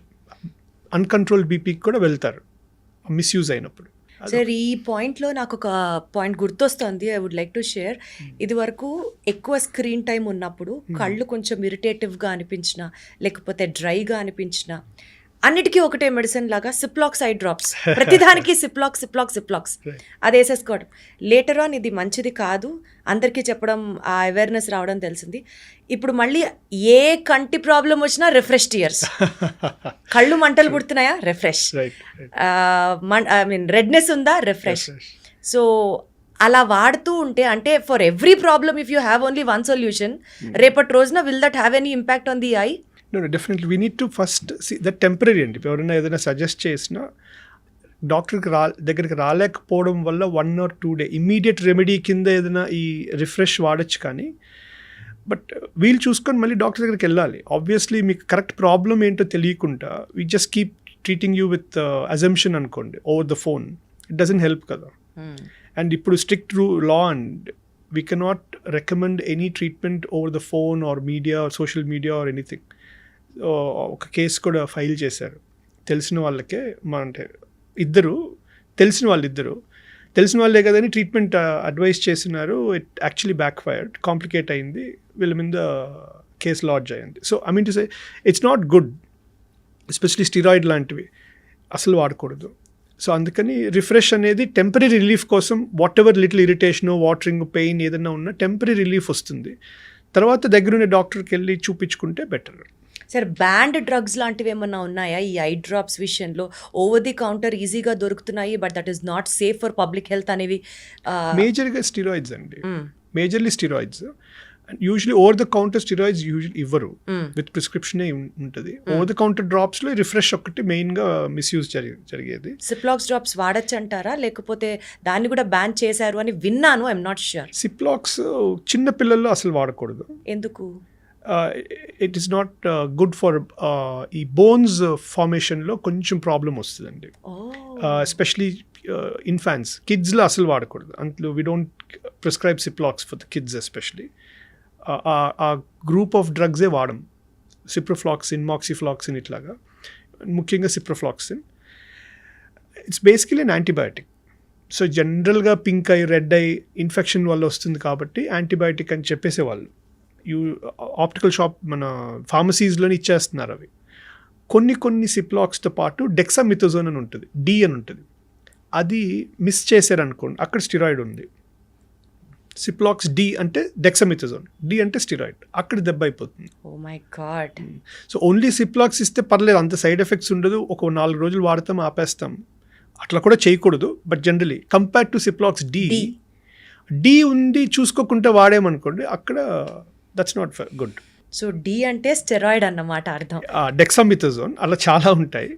అన్కంట్రోల్డ్ బీపీకి కూడా వెళ్తారు మిస్యూజ్ అయినప్పుడు. సార్ ఈ పాయింట్లో నాకు ఒక పాయింట్ గుర్తొస్తుంది, I would like to share. ఇది వరకు ఎక్కువ స్క్రీన్ టైం ఉన్నప్పుడు కళ్ళు కొంచెం ఇరిటేటివ్గా అనిపించిన, లేకపోతే డ్రైగా అనిపించిన, అన్నిటికీ ఒకటే మెడిసిన్ లాగా సిప్లాక్స్ ఐ డ్రాప్స్, ప్రతిదానికి సిప్లాక్స్ అది వేసేసుకోవడం. లేటర్ ఆన్ ఇది మంచిది కాదు అందరికీ చెప్పడం, ఆ అవేర్నెస్ రావడం తెలిసింది. ఇప్పుడు మళ్ళీ ఏ కంటి ప్రాబ్లం వచ్చినా రిఫ్రెష్ టియర్స్, కళ్ళు మంటలు పుడుతున్నాయా రిఫ్రెష్, ఐ మీన్ రెడ్నెస్ ఉందా రిఫ్రెష్. సో అలా వాడుతూ ఉంటే, అంటే for every problem if you have only one solution, రేపటి రోజున will that have any impact on the I? No, definitely. We need to first see that temporary అండి. ఎవరైనా ఏదైనా సజెస్ట్ చేసినా డాక్టర్కి దగ్గరికి రాలేకపోవడం వల్ల 1 or 2 days ఇమ్మీడియట్ రెమెడీ కింద ఏదైనా ఈ రిఫ్రెష్ వాడచ్చు. కానీ బట్ వీళ్ళు చూసుకొని మళ్ళీ డాక్టర్ దగ్గరికి వెళ్ళాలి. ఆబ్వియస్లీ మీకు కరెక్ట్ ప్రాబ్లం ఏంటో తెలియకుండా we just keep treating you with assumption అనుకోండి over the phone, it doesn't help కదా. అండ్ ఇప్పుడు strict law and we cannot recommend any treatment over the phone or media or social media or anything. ఒక case కూడా file చేశారు తెలిసిన వాళ్ళకే, అంటే తెలిసిన వాళ్ళే కదని ట్రీట్మెంట్ అడ్వైస్ చేసినారు. It actually backfired, complicate అయింది, వీళ్ళ మీద కేసు లాడ్జ్ అయింది. So I mean to say it's not good, especially steroid లాంటివి అసలు వాడకూడదు. సో అందుకని రిఫ్రెష్ అనేది టెంపరీ రిలీఫ్ కోసం, what ever little irritation, watering, pain ఏదైనా ఉన్నా టెంపరీ రిలీఫ్ వస్తుంది. తర్వాత దగ్గరుండే డాక్టర్కి వెళ్ళి చూపించుకుంటే బెటర్. సార్ బ్యాండ్ డ్రగ్స్ లాంటివి ఏమన్నా ఉన్నాయా ఈ ఐ డ్రాప్స్ విషయంలో? ఓవర్ ది కౌంటర్ ఈజీగా దొరుకుతున్నాయి, but that is not safe for public health అనేవి. మేజర్గా స్టిరాయిడ్స్ అండి, majorly steroids. Usually over the counter steroids usually ఇవ్వరు, విత్ ప్రిస్క్రిప్షనే ఉంటుంది. ఓవర్ ద కౌంటర్ డ్రాప్స్లో రిఫ్రెష్ ఒకటి మెయిన్గా మిస్యూజ్ జరిగేది. సిప్లాక్స్ డ్రాప్స్ వాడచ్చు అంటారా, లేకపోతే దాన్ని కూడా బ్యాన్ చేశారు అని విన్నాను, ఐఎమ్ నాట్ ష్యూర్. సిప్లాక్స్ చిన్న పిల్లల్లో అసలు వాడకూడదు. ఎందుకు? It is not good for ఈ బోన్స్ ఫార్మేషన్లో కొంచెం ప్రాబ్లం వస్తుందండి, ఎస్పెషలీ ఇన్ఫాన్స్. కిడ్స్లో అసలు వాడకూడదు. అందులో we don't prescribe Ciplox for the kids especially. ఆ గ్రూప్ ఆఫ్ డ్రగ్సే వాడడం, సిప్రోఫ్లాక్సిన్, మాక్సిఫ్లాక్సిన్, ఇట్లాగా ముఖ్యంగా ciprofloxacin. It's basically an antibiotic. So జనరల్గా pink eye, red eye infection వల్ల వస్తుంది కాబట్టి యాంటీబయాటిక్ అని చెప్పేసేవాళ్ళు. ఆప్టికల్ షాప్, మన ఫార్మసీస్లోనే ఇచ్చేస్తున్నారు అవి. కొన్ని సిప్లాక్స్తో పాటు డెక్సామిథాజోన్ అని ఉంటుంది, డి అని ఉంటుంది. అది మిస్ చేశారనుకోండి, అక్కడ స్టిరాయిడ్ ఉంది. సిప్లాక్స్ డి అంటే డెక్సామిథాజోన్, డి అంటే స్టిరాయిడ్, అక్కడ దెబ్బ అయిపోతుంది. Oh my God. So only Ciplox ఇస్తే పర్లేదు, అంత సైడ్ ఎఫెక్ట్స్ ఉండదు, ఒక 4 రోజులు వాడతాం ఆపేస్తాం, అట్లా కూడా చేయకూడదు. But generally compare to Ciplox D ఉంది చూసుకోకుండా వాడేమనుకోండి, అక్కడ that's not good. So D అంటే స్టెరాయిడ్ అన్నమాట అర్థం. డెక్సామిథాజోన్ అలా చాలా ఉంటాయి.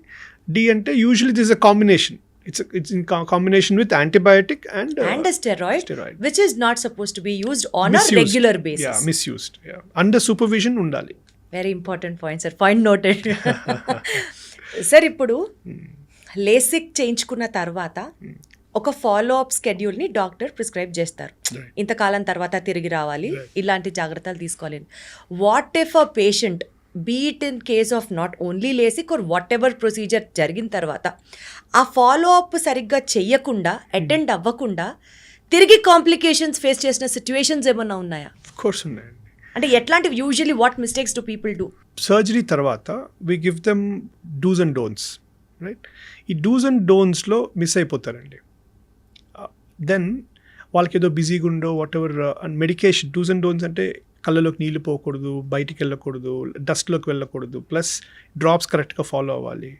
డి అంటే usually this a combination, it's in combination with antibiotic and a steroid, which is not supposed to be used on a regular basis. Yeah, misused. Yeah, under supervision undali. Very important point, sir. Point noted. Sir, ఇప్పుడు LASIK చేయించుకున్న తర్వాత ఒక follow up స్కెడ్యూల్ని doctor prescribe చేస్తారు. Right. ఇంతకాలం తర్వాత తిరిగి రావాలి, Right. ఇలాంటి జాగ్రత్తలు తీసుకోవాలి. What if a patient beat in case of not only LASIK or whatever procedure జరిగిన తర్వాత ఆ ఫాలో అప్ సరిగ్గా చెయ్యకుండా అటెండ్ అవ్వకుండా తిరిగి కాంప్లికేషన్స్ ఫేస్ చేసిన సిచ్యువేషన్స్ ఏమన్నా ఉన్నాయా? ఆఫ్ కోర్స్ ఉన్నాయండి. అంటే ఎట్లాంటివి usually what mistakes do people do? Surgery తర్వాత we give them dos and don'ts, right? ఈ డూస్ అండ్ డోంట్స్లో మిస్ అయిపోతారండి. దెన్ వాళ్ళకి ఏదో బిజీగా ఉండో whatever and medication dos and don'ts అంటే కళ్ళలోకి నీళ్ళు పోకూడదు, బయటికి వెళ్ళకూడదు, డస్ట్లోకి వెళ్ళకూడదు, ప్లస్ డ్రాప్స్ కరెక్ట్గా ఫాలో అవ్వాలి.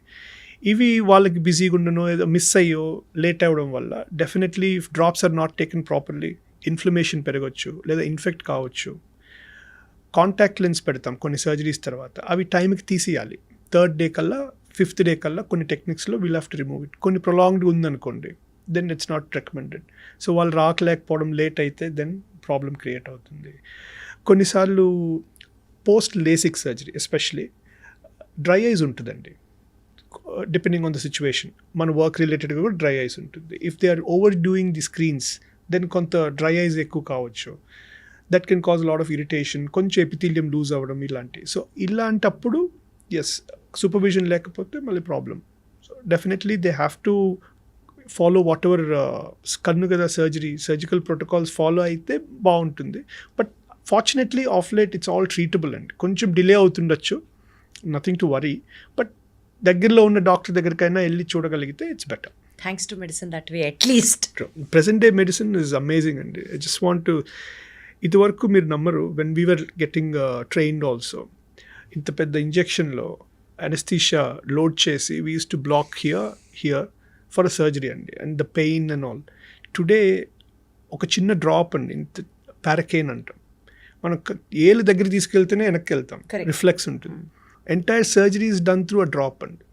ఇవి వాళ్ళకి బిజీగా ఉండనో ఏదో మిస్ అయ్యో లేట్ అవ్వడం వల్ల definitely if drops are not taken properly inflammation పెరగచ్చు, లేదా ఇన్ఫెక్ట్ కావచ్చు. కాంటాక్ట్ లెన్స్ పెడతాం కొన్ని సర్జరీస్ తర్వాత, అవి టైంకి తీసేయాలి. 3rd డే కల్లా 5th డే కల్లా కొన్ని టెక్నిక్స్లో we'll have to remove it. కొన్ని ప్రొలాంగ్డ్ ఉందనుకోండి, then it's not recommended. So వాళ్ళు రాకలేకపోవడం లేట్ అయితే దెన్ ప్రాబ్లం క్రియేట్ అవుతుంది. కొన్నిసార్లు post LASIK surgery especially dry eyes ఉంటుందండి, డిపెండింగ్ ఆన్ ద సిచ్యువేషన్. మన వర్క్ రిలేటెడ్గా కూడా డ్రై ఐస్ ఉంటుంది. If they are overdoing the screens then కొంత డ్రై ఐస్ ఎక్కువ కావచ్చు. That can cause lot of irritation, కొంచెం ఎపిథీలియం లూజ్ అవ్వడం ఇలాంటి. సో ఇలాంటప్పుడు ఎస్ సూపర్విజన్ లేకపోతే మళ్ళీ problem. So definitely they have to follow whatever కన్ను కదా సర్జికల్ ప్రోటోకాల్స్ ఫాలో అయితే బాగుంటుంది. But fortunately of late it's all treatable అండి. కొంచెం డిలే అవుతుండొచ్చు, నథింగ్ టు వరీ. బట్ దగ్గరలో ఉన్న డాక్టర్ దగ్గరికైనా వెళ్ళి చూడగలిగితే it's better. Thanks to medicine that way at least. Present day medicine is amazing అండి. ఐ జస్ట్ వాంట్ టు, ఇదివరకు మీరు నమ్మరు, when we were getting trained also, ఇంత పెద్ద ఇంజెక్షన్లో అనెస్థీషియా లోడ్ చేసి we use to block here for a surgery అండి, and the pain and all. Today ఒక చిన్న డ్రాప్ అండి, ఇంత పారకేన్ అంటాం, మనం ఏళ్ళు దగ్గర తీసుకెళ్తేనే వెనక్కి వెళ్తాం, రిఫ్లెక్స్ ఉంటుంది. Entire surgery is done through a drop అండి.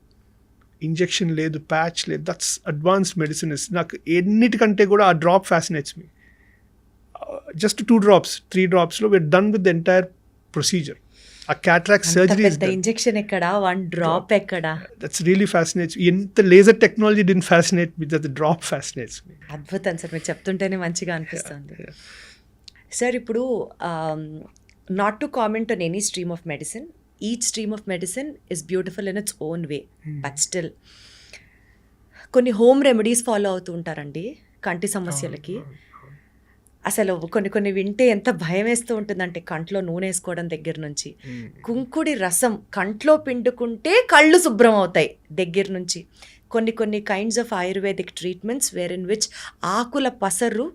ఇంజెక్షన్ లేదు, ప్యాచ్ లేదు, దట్స్ అడ్వాన్స్డ్ మెడిసిన్. నాకు ఎన్నిటికంటే కూడా ఆ drop fascinates me. Just 2 drops 3 dropsలో we're done with the entire procedure. ఆ cataract surgery is done. Injection ఎక్కడ, 1 drop ఎక్కడ? That's really fascinates. ఎంత laser technology didn't fascinate me, that the drop fascinates me. అద్భుతం సార్, మీరు చెప్తుంటేనే మంచిగా అనిపిస్తుంది. సార్ ఇప్పుడు not to comment on any stream of medicine, each stream of medicine is beautiful in its own way. But still కొన్ని home remedies follow అవుతూ ఉంటారండి కంటి సమస్యలకి. అసలు కొన్ని వింటే ఎంత భయం వేస్తూ ఉంటుందంటే, కంట్లో నూనె వేసుకోవడం దగ్గర నుంచి, కుంకుడి రసం కంట్లో పిండుకుంటే కళ్ళు శుభ్రం అవుతాయి దగ్గర నుంచి, కొన్ని kinds of Ayurvedic treatments where in which ఆకుల పసరు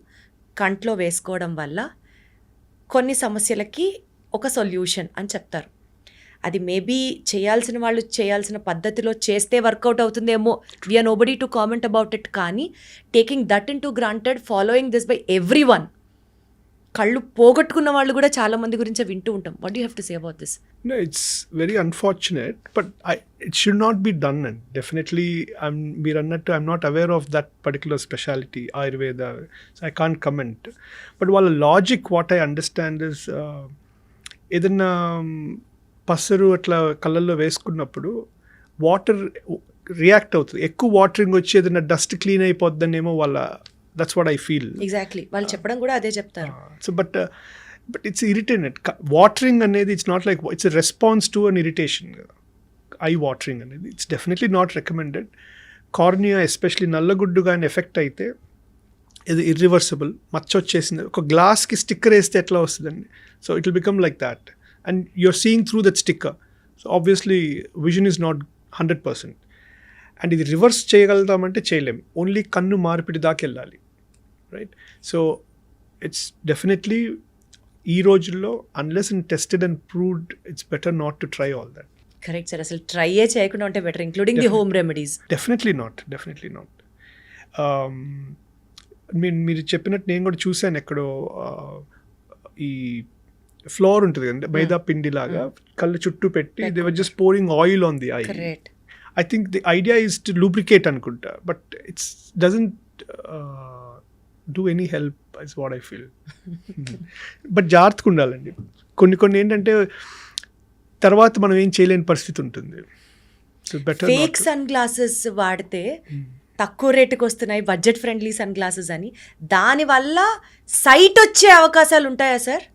కంట్లో వేసుకోవడం వల్ల కొన్ని సమస్యలకి ఒక సొల్యూషన్ అని చెప్తారు. అది మేబీ చేయాల్సిన వాళ్ళు చేయాల్సిన పద్ధతిలో చేస్తే వర్కౌట్ అవుతుందేమో, we're nobody to comment about it. కానీ taking that into granted, following this by everyone, కళ్ళు పోగొట్టుకున్న వాళ్ళు కూడా చాలా మంది గురించి వింటూ ఉంటాం. What you have to say about this? No, it's very unfortunate, but it should not be done. And definitely, I'm not aware of that particular specialty, Ayurveda, so I can't comment. But while logic, what I understand is, ఏదన్నా పసరు అట్లా కళ్ళల్లో వేసుకున్నప్పుడు water react అవుతుంది, ఎక్కువ watering వచ్చి ఏదైనా dust clean అయిపోద్దనేమో వాళ్ళ, that's what I feel. Exactly, వాళ్ళు చెప్పడం కూడా అదే చెప్తారు. So but it's irritated. Watering అనేది it's not like, it's a response to an irritation. Eye watering అనేది it's definitely not recommended. Cornea especially నల్లగుడ్డు కానీ ఎఫెక్ట్ అయితే ఇది ఇర్రివర్సిబుల్, మచ్చ వచ్చేసింది. ఒక గ్లాస్కి స్టిక్కర్ వేస్తే ఎట్లా వస్తుందండి? So it will become like that, and you're seeing through that sticker. So obviously vision is not 100%. అండ్ ఇది రివర్స్ చేయగలుగుతామంటే చేయలేం, ఓన్లీ కన్ను మార్పిడి దాకా వెళ్ళాలి, రైట్? సో ఇట్స్ డెఫినెట్లీ ఈ రోజుల్లో unless and tested and proved, it's better not to try all that. Correct sir, అసలు ట్రైయే చేయకుండా ఉంటే better, including the home remedies. Definitely not. మీరు చెప్పినట్టు నేను కూడా చూశాను ఎక్కడో, ఈ ఫ్లోర్ ఉంటుంది కదండి మైదా పిండి లాగా, కళ్ళు చుట్టూ పెట్టి they were just pouring oil on the I. I think the idea is to lubricate anukunta, but it doesn't do any help is what I feel. But జాగ్రత్తగా ఉండాలండి. కొన్ని ఏంటంటే తర్వాత మనం ఏం చేయలేని పరిస్థితి ఉంటుంది. So better fake sunglasses వాడితే తక్కువ రేటుకి వస్తున్నాయి బడ్జెట్ ఫ్రెండ్లీ సన్ గ్లాసెస్ అని, దానివల్ల సైట్ వచ్చే అవకాశాలు ఉంటాయా సార్?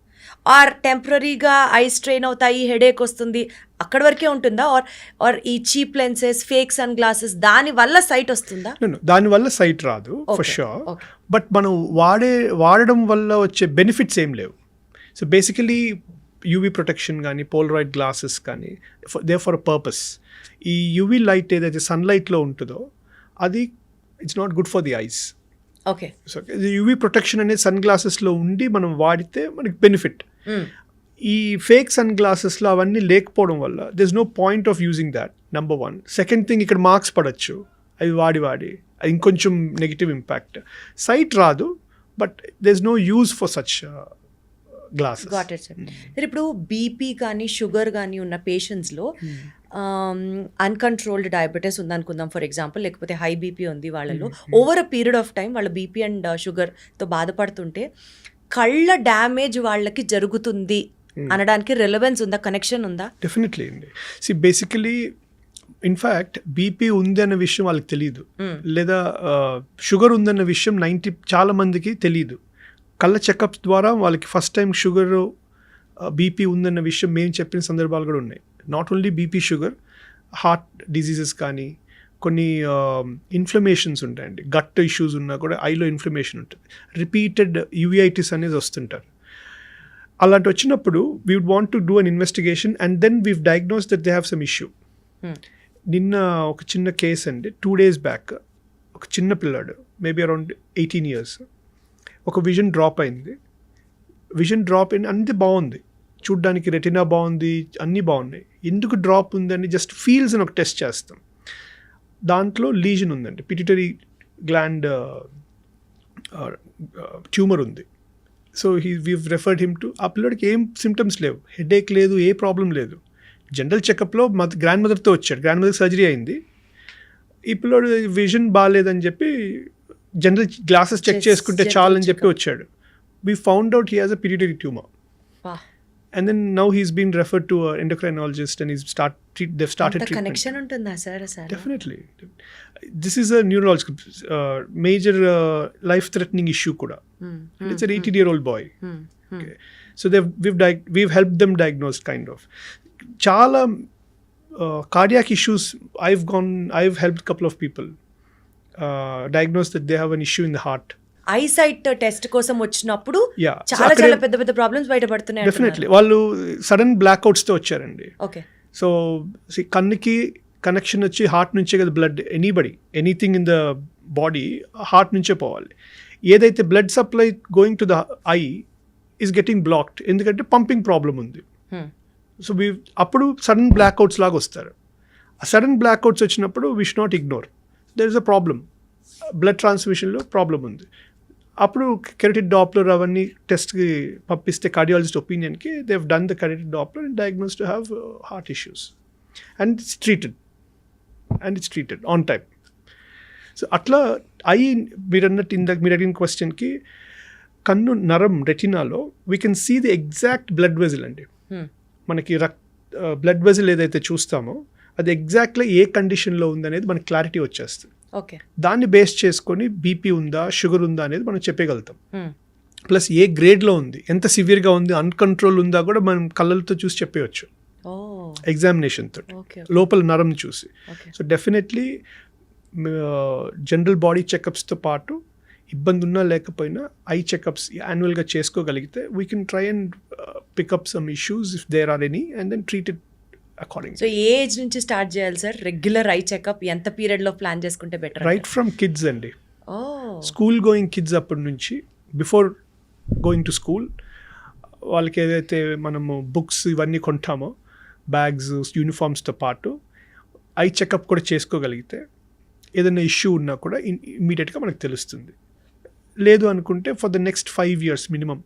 ఆర్ టెంపరీగా ఐ స్ట్రెయిన్ అవుతాయి, హెడేక్ వస్తుంది, అక్కడి వరకే ఉంటుందా? ఆర్ ఈ cheap lenses, fake sunglasses దానివల్ల సైట్ వస్తుందా? దానివల్ల సైట్ రాదు ఫర్ షూర్, బట్ మనం వాడడం వల్ల వచ్చే బెనిఫిట్స్ ఏం లేవు. సో బేసికలీ యూవీ ప్రొటెక్షన్ కానీ పోలరాయిడ్ గ్లాసెస్ కానీ దే ఫర్ అ పర్పస్. ఈ యూవీ లైట్ ఏదైతే సన్లైట్లో ఉంటుందో అది it's not good for the ice. Okay. So UV protection అనేది సన్ గ్లాసెస్లో ఉండి మనం వాడితే మనకి బెనిఫిట్. ఈ ఫేక్ సన్ గ్లాసెస్లో అవన్నీ లేకపోవడం వల్ల there is no point of using that, number one. Second thing, ఇక్కడ మార్క్స్ పడవచ్చు అవి వాడి అది ఇంకొంచెం నెగిటివ్ ఇంపాక్ట్. సైట్ రాదు, but there is no use for such glasses. Got it sir. Sir ఇప్పుడు బీపీ కానీ షుగర్ కానీ ఉన్న పేషెంట్స్లో అన్కంట్రోల్డ్ డయాబెటీస్ ఉందనుకుందాం ఫర్ ఎగ్జాంపుల్, లేకపోతే హై బీపీ ఉంది వాళ్ళలో, over a period of time వాళ్ళ బీపీ అండ్ షుగర్తో బాధపడుతుంటే కళ్ళ డ్యామేజ్ వాళ్ళకి జరుగుతుంది అనడానికి రెలవెన్స్ ఉందా, కనెక్షన్ ఉందా? డెఫినెట్లీ అండి. బేసికలీ ఇన్ఫ్యాక్ట్ బీపీ ఉంది అన్న విషయం వాళ్ళకి తెలియదు, లేదా షుగర్ ఉందన్న విషయం చాలా మందికి తెలియదు. కళ్ళ చెకప్స్ ద్వారా వాళ్ళకి ఫస్ట్ టైం షుగర్ బీపీ ఉందన్న విషయం మేము చెప్పిన సందర్భాలు కూడా ఉన్నాయి. Not only BP, sugar, heart diseases కానీ కొన్ని ఇన్ఫ్లమేషన్స్ ఉంటాయండి. గట్ ఇష్యూస్ ఉన్నా కూడా ఐలో ఇన్ఫ్లమేషన్ ఉంటుంది, రిపీటెడ్ యూవిఐటిస్ అనేది వస్తుంటారు. అలాంటి వచ్చినప్పుడు we would want to do an investigation and then we diagnose that they have some issue. నిన్న ఒక చిన్న కేస్ అండి, 2 days బ్యాక్ ఒక చిన్న పిల్లాడు మేబీ అరౌండ్ 18 years ఒక విజన్ డ్రాప్ అయింది. విజన్ డ్రాప్ అయింది, అంతే బాగుంది చూడ్డానికి, రెటినా బాగుంది, అన్నీ బాగున్నాయి. ఎందుకు డ్రాప్ ఉందని జస్ట్ ఫీల్స్ అని ఒక టెస్ట్ చేస్తాం. దాంట్లో లీజన్ ఉందండి, పిట్యూటరీ గ్లాండ్ ట్యూమర్ ఉంది. So we referred him to, ఆ పిల్లడికి ఏం సిమ్టమ్స్ లేవు, హెడేక్ లేదు, ఏ ప్రాబ్లం లేదు. జనరల్ చెకప్లో గ్రాండ్ మదర్తో వచ్చాడు, గ్రాండ్ మదర్ సర్జరీ అయింది. ఈ పిల్లడు విజన్ బాగాలేదని చెప్పి జనరల్ గ్లాసెస్ చెక్ చేసుకుంటే చాలని చెప్పి వచ్చాడు. We found out he has a pituitary tumour. And then now he's been referred to an endocrinologist and they've started treatment. Connection untunda sir? Definitely. This is a neurological major life-threatening issue kuda. It's an 18-year-old boy. Okay. So we've helped them diagnose kind of. Chala cardiac issues, I've helped a couple of people diagnose that they have an issue in the heart. Eyesight test కోసం వచ్చినప్పుడు చాలా చాలా పెద్ద పెద్ద problems బయటపడుతున్నాయి. Definitely వాళ్ళు sudden బ్లాక్అవుట్స్తో వచ్చారండి. ఓకే. సో కన్నుకి కనెక్షన్ వచ్చి హార్ట్ నుంచే కదా blood, anything in the body heart నుంచే పోవాలి. ఏదైతే blood supply going to the eye is getting blocked, ఎందుకంటే పంపింగ్ ప్రాబ్లం ఉంది. సో అప్పుడు సడన్ బ్లాక్అవుట్స్ లాగా వస్తారు. ఆ సడన్ బ్లాక్అవుట్స్ వచ్చినప్పుడు we should not ignore, there is a problem, blood ట్రాన్స్మిషన్లో ప్రాబ్లం ఉంది. అప్పుడు కెరటిడ్ డాప్లర్ అవన్నీ టెస్ట్కి పంపిస్తే కార్డియాలజిస్ట్ ఒపీనియన్కి they have done the carotid Doppler and diagnose to have heart issues and it's treated on time. So అట్లా మీరు అడిగిన క్వశ్చన్కి కన్ను నరం రెటినాలో we can see the exact blood vessel అండి. మనకి బ్లడ్ వెజిల్ ఏదైతే చూస్తామో అది ఎగ్జాక్ట్గా ఏ కండిషన్లో ఉందనేది మనకి క్లారిటీ వచ్చేస్తుంది. ఓకే. దాన్ని బేస్ చేసుకొని బీపీ ఉందా, షుగర్ ఉందా అనేది మనం చెప్పగలుగుతాం. ప్లస్ ఏ గ్రేడ్లో ఉంది, ఎంత సివియర్గా ఉంది, అన్కంట్రోల్ ఉందా కూడా మనం కళ్ళతో చూసి చెప్పవచ్చు ఎగ్జామినేషన్ తోటి, లోపల నరం చూసి. సో డెఫినెట్లీ జనరల్ బాడీ చెకప్స్తో పాటు ఇబ్బంది ఉన్నా లేకపోయినా ఐ చెకప్స్ యాన్యువల్గా చేసుకోగలిగితే we can try and pick up some issues if there are any and then treat it according. So ఏ ఏజ్ నుంచి స్టార్ట్ చేయాలి సార్ రెగ్యులర్ ఐ చెకప్? ఎంత పీరియడ్లో ప్లాన్ చేసుకుంటే బెటర్? రైట్ ఫ్రమ్ కిడ్స్ అండి, స్కూల్ గోయింగ్ కిడ్స్ అప్పటి నుంచి, before going to school వాళ్ళకి ఏదైతే మనము బుక్స్ ఇవన్నీ కొంటామో, బ్యాగ్స్, యూనిఫామ్స్తో పాటు ఐ చెకప్ కూడా చేసుకోగలిగితే ఏదైనా ఇష్యూ ఉన్నా కూడా ఇమ్మీడియట్గా మనకు తెలుస్తుంది. లేదు అనుకుంటే for the next 5 years minimum